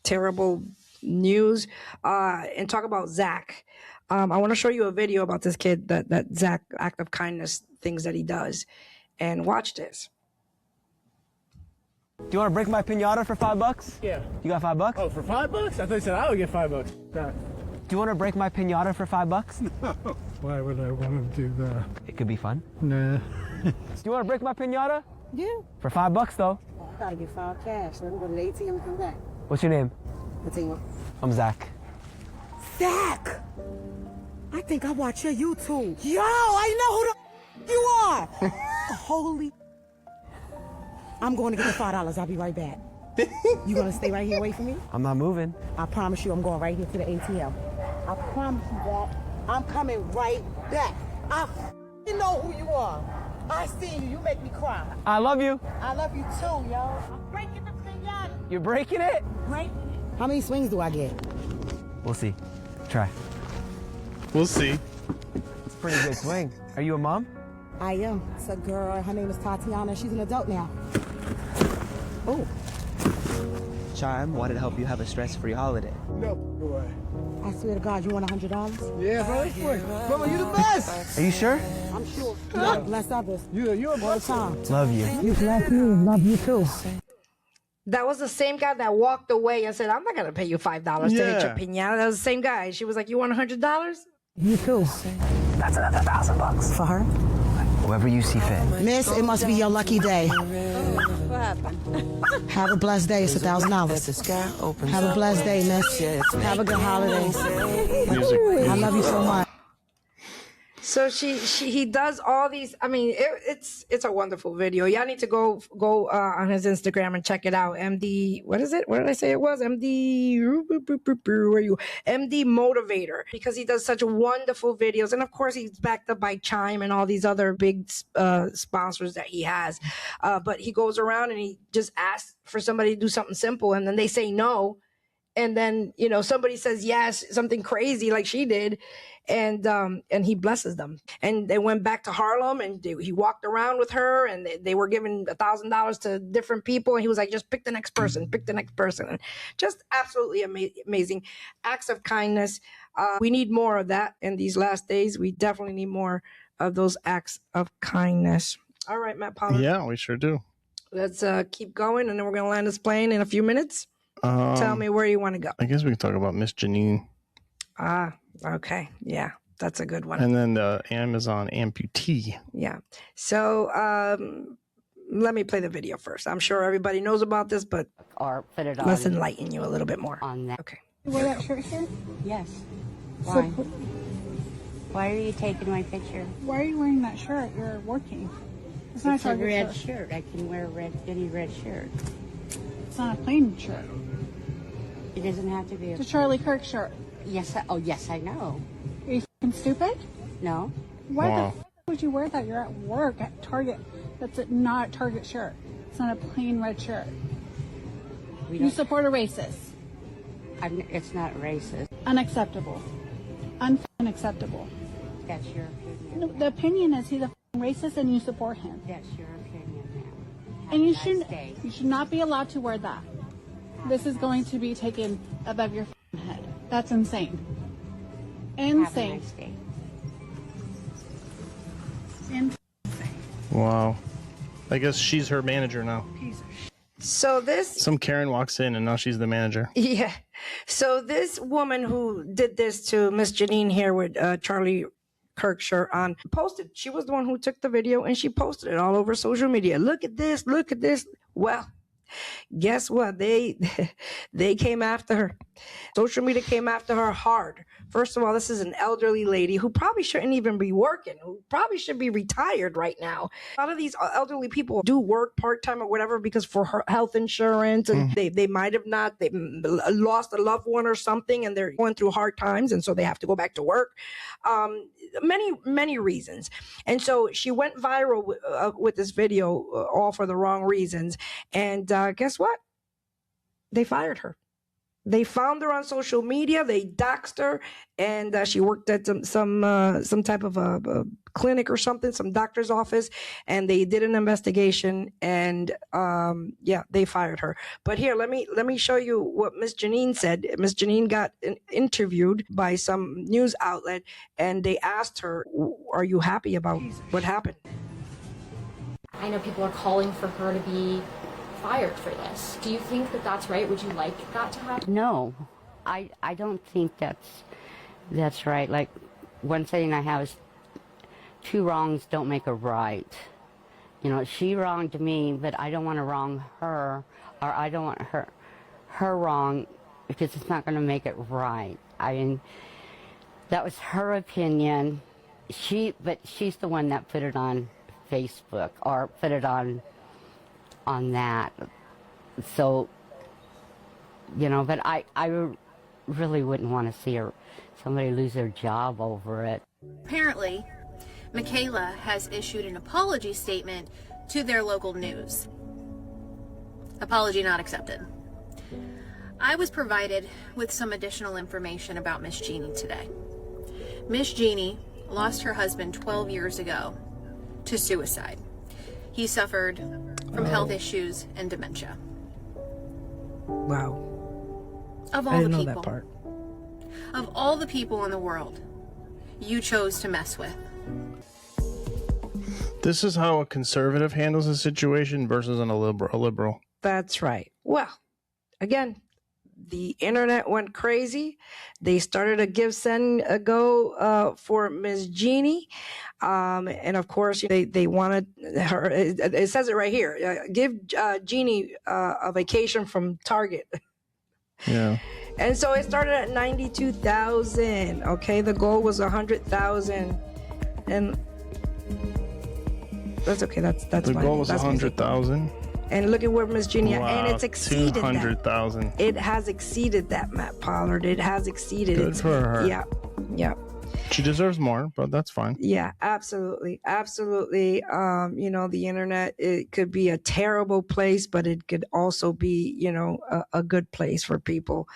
terrible news, and talk about Zach. I want to show you a video about this kid, that Zach act of kindness things that he does, and watch this. Do you want to break my pinata for $5? Yeah. You got $5? Oh, for $5? I thought you said I would get $5. Do you want to break my pinata for $5? No. Why would I want to do that? It could be fun. Nah. Do you want to break my pinata? Yeah. For $5 though. I gotta get 5 cash. Let me go to the ATM and come back. What's your name? Fatima. I'm Zach. Zach! I think I watch your YouTube. Yo, I know who the you are. Holy. I'm going to get the $5. I'll be right back. You gonna stay right here, wait for me? I'm not moving. I promise you, I'm going right here to the ATM. I promise you that. I'm coming right back. I know who you are. I see you. You make me cry. I love you. I love you too, yo. I'm breaking the pinata. You're breaking it? Breaking it. How many swings do I get? We'll see. Try. We'll see. It's a pretty good swing. Are you a mom? I am. It's a girl. Her name is Tatiana. She's an adult now. Oh. Charm, wanted to help you have a stress-free holiday. No way. I swear to God, you want $100? Yeah, bro. Mama, you the best. Are you sure? I'm sure. You gotta bless others. You're a blessed time. Love you. You bless me. Love you too. That was the same guy that walked away and said, I'm not going to pay you $5 to hit your pinata. That was the same guy. She was like, you want $100? You too. That's another $1,000. For her? Whoever you see fit. Miss, it must be your lucky day. What happened? Have a blessed day. It's $1,000. Have a blessed day, miss. Have a good holiday. I love you so much. So he does all these. I mean, it's a wonderful video. Y'all need to go on his Instagram and check it out. MD, what is it? What did I say it was? MD, where are you? MD Motivator, because he does such wonderful videos, and of course he's backed up by Chime and all these other big sponsors that he has. But he goes around and he just asks for somebody to do something simple, and then they say no. And then, somebody says yes, something crazy like she did. And he blesses them. And they went back to Harlem and he walked around with her and they were giving $1,000 to different people. And he was like, just pick the next person, And just absolutely amazing acts of kindness. We need more of that in these last days. We definitely need more of those acts of kindness. All right, Matt Pollard. Yeah, we sure do. Let's keep going. And then we're going to land this plane in a few minutes. Tell me where you want to go. I guess we can talk about Miss Janine. Okay. Yeah, that's a good one. And then the Amazon amputee. Yeah. So let me play the video first. I'm sure everybody knows about this, but let's enlighten you a little bit more. On that. Okay. You wear that shirt here? Yes. Why? Why are you taking my picture? Why are you wearing that shirt? You're working. It's not a red shirt. I can wear any red shirt. It's not a plain shirt. It doesn't have to be It's a Charlie Kirk shirt. Yes. Yes, I know. Are you f***ing stupid? No. Why the f*** would you wear that? You're at work at Target. That's not a Target shirt. It's not a plain red shirt. You support a racist. It's not racist. Unacceptable. Unacceptable. That's your opinion. No, the opinion is he's a racist and you support him. That's your opinion now. And you should not be allowed to wear that. This is going to be taken above your head. That's insane. Insane. Wow. I guess she's her manager now. So some Karen walks in and now she's the manager. Yeah. So this woman who did this to Miss Janine here with Charlie Kirk shirt on posted. She was the one who took the video and she posted it all over social media. Look at this. Look at this. Well, guess what? They came after her. Social media came after her hard. First of all, this is an elderly lady who probably shouldn't even be working, who probably should be retired right now. A lot of these elderly people do work part-time or whatever because for her health insurance, and they might have not, they lost a loved one or something, and they're going through hard times, and so they have to go back to work. Many reasons. And so she went viral with this video, all for the wrong reasons. And guess what? They fired her. They found her on social media. They doxed her, and she worked at some type of a clinic or something, some doctor's office, and they did an investigation. And they fired her. But here, let me show you what Miss Janine said. Miss Janine got interviewed by some news outlet, and they asked her, "Are you happy about what happened?" I know people are calling for her to be fired for this. Do you think that that's right? Would you like that to happen? No, I don't think that's right. Like, one saying I have is, two wrongs don't make a right. You know, she wronged me, but I don't want to wrong her, or I don't want her wrong, because it's not going to make it right. I mean, that was her opinion. But she's the one that put it on Facebook, or put it on that. So, you know, but I really wouldn't want to see somebody lose their job over it. Apparently, Michaela has issued an apology statement to their local news. Apology not accepted. I was provided with some additional information about Miss Jeannie today. Miss Jeannie lost her husband 12 years ago to suicide. He suffered from health issues and dementia. Wow. Of all I didn't the know people, that part. Of all the people in the world, you chose to mess with. This is how a conservative handles a situation versus a liberal. That's right. Well, again, the internet went crazy. They started a go for Miss Jeannie. And of course, they wanted her. It says it right here. Give Jeannie a vacation from Target. Yeah. And so it started at 92,000. Okay, the goal was 100,000, and that's okay. That's the fine. goal was that's 100,000. And look at where Miss Jeannie, wow, and it's exceeded 200,000. It has exceeded that, Matt Pollard. It has exceeded. Good for her. Yeah. She deserves more, but that's fine. Yeah, absolutely. The internet, it could be a terrible place, but it could also be, a good place for people,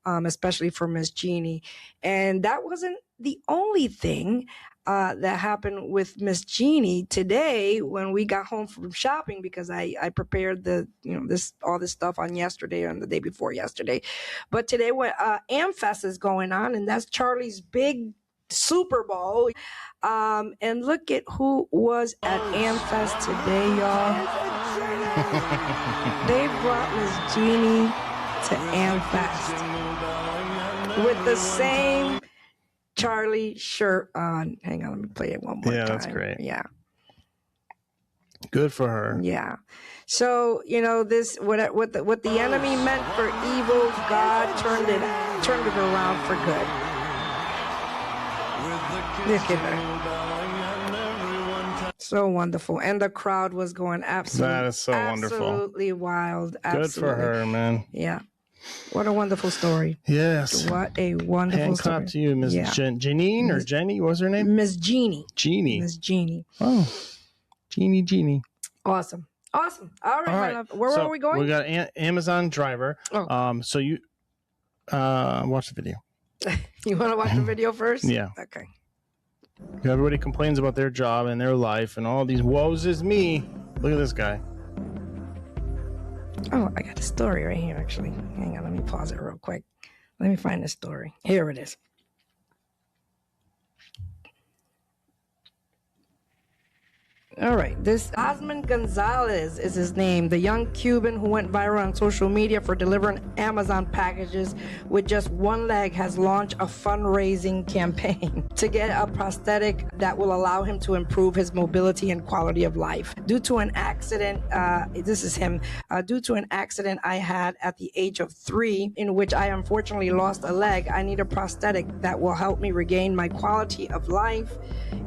especially for Miss Jeannie. And that wasn't the only thing that happened with Miss Jeannie today when we got home from shopping, because I prepared all this stuff on yesterday and the day before yesterday. But today when AmFest is going on, and that's Charlie's big Super Bowl. And look at who was at AmFest today, y'all. They brought Miss Jeannie to AmFest with the same Charlie shirt on. Hang on, let me play it one more time. Yeah, that's great. Yeah. Good for her. Yeah. So, this what the enemy meant for evil, God turned it around for good. Look at her. So wonderful. And the crowd was going absolutely. That is so wonderful. Absolutely wild. Absolutely. Good for her, man. Yeah. What a wonderful story. Yes. What a wonderful Hand story. clap to you, Miss Janine or Jenny. What was her name? Miss Jeannie. Miss Jeannie. Oh, Jeannie. Awesome. All right, my love. Where are we going? We got Amazon driver. Oh. So you watch the video. You want to watch the video first? Yeah. Okay. Everybody complains about their job and their life and all these woes is me. Look at this guy. Oh, I got a story right here, actually. Hang on, let me pause it real quick. Let me find the story. Here it is. All right, this Osman Gonzalez is his name, the young Cuban who went viral on social media for delivering Amazon packages with just one leg, has launched a fundraising campaign to get a prosthetic that will allow him to improve his mobility and quality of life. Due to an accident, due to an accident I had at the age of 3, in which I unfortunately lost a leg, I need a prosthetic that will help me regain my quality of life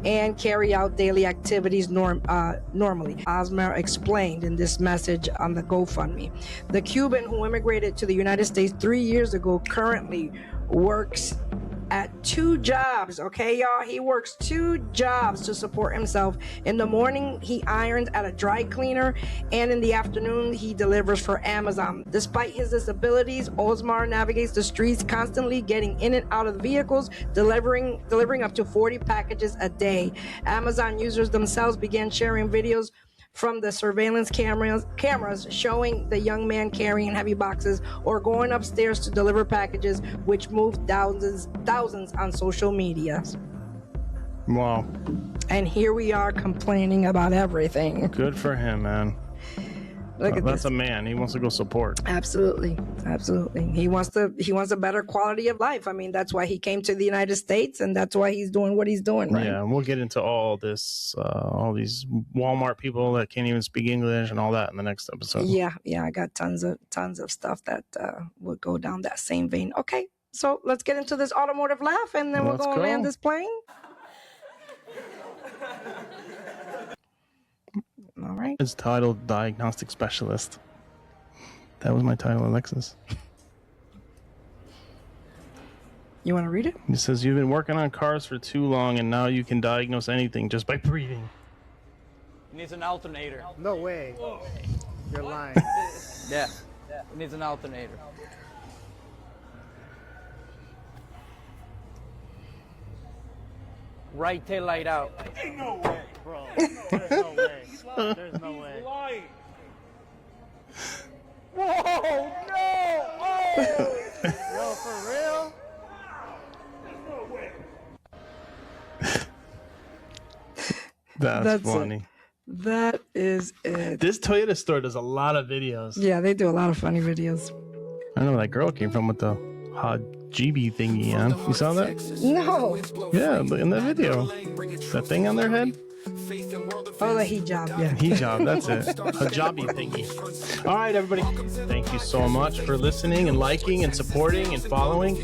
and carry out daily activities normally, Osmar explained in this message on the GoFundMe. The Cuban who immigrated to the United States 3 years ago currently works at 2 jobs, okay, y'all? He works 2 jobs to support himself. In the morning, he irons at a dry cleaner, and in the afternoon, he delivers for Amazon. Despite his disabilities, Osmar navigates the streets, constantly getting in and out of the vehicles, delivering up to 40 packages a day. Amazon users themselves began sharing videos from the surveillance cameras showing the young man carrying heavy boxes or going upstairs to deliver packages, which moved thousands on social media. Wow. And here we are complaining about everything. Good for him, man. Look at That's this. a man. He wants to go support. Absolutely. He wants a better quality of life. I mean, that's why he came to the United States, and that's why he's doing what he's doing, right? Yeah, and we'll get into all this, all these Walmart people that can't even speak English and all that in the next episode. Yeah, I got tons of stuff that would go down that same vein. Okay, so let's get into this automotive laugh, and then we're going to land this plane. All right. It's titled Diagnostic Specialist. That was my title, Alexis. You want to read it? It says, you've been working on cars for too long, and now you can diagnose anything just by breathing. He needs an alternator. No way. You're lying. Yeah. He needs an alternator. Right tail light out. Ain't no way, bro. There's no way. There's no way. Lying. Whoa, no! Oh! Yo, for real? There's no way. That's funny. That is it. This Toyota store does a lot of videos. Yeah, they do a lot of funny videos. I know where that girl came from with the hot GB thingy on. You saw that? No. Yeah, in that video. That thing on their head? Oh, the hijab. Yeah. Hijab, that's it. Hijabi thingy. All right, everybody. Thank you so much for listening and liking and supporting and following.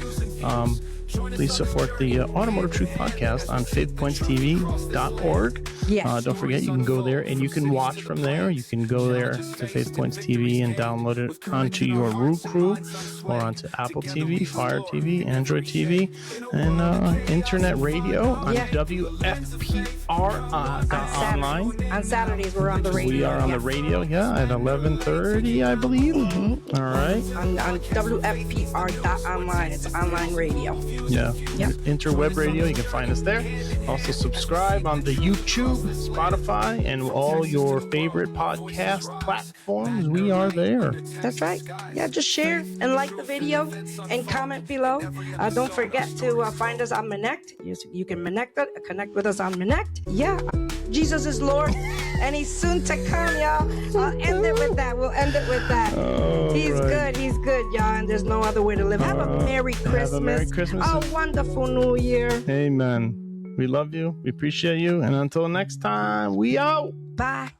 Please support the Automotive Truth Podcast on faithpointstv.org. Yes. Don't forget, you can go there and you can watch from there. You can go there to Faith Points TV and download it onto your Roku or onto Apple TV, Fire TV, Android TV, and internet radio on WFPR.online. On Saturdays, we're on the radio. We are on the radio, at 11:30, I believe. Mm-hmm. All right. On WFPR.online. It's online radio. Yeah. Yep. Interweb radio, you can find us there. Also subscribe on the YouTube, Spotify, and all your favorite podcast platforms. We are there. That's right. Yeah, just share and like the video and comment below. Don't forget to find us on Connect. You can connect with us on Connect. Yeah, Jesus is Lord, and He's soon to come, y'all. I'll end it with that. We'll end it with that. He's good. He's good, y'all, and there's no other way to live. Have a Merry Christmas. Have a Merry Christmas. A wonderful New Year. Amen. We love you. We appreciate you. And until next time, we out. Bye.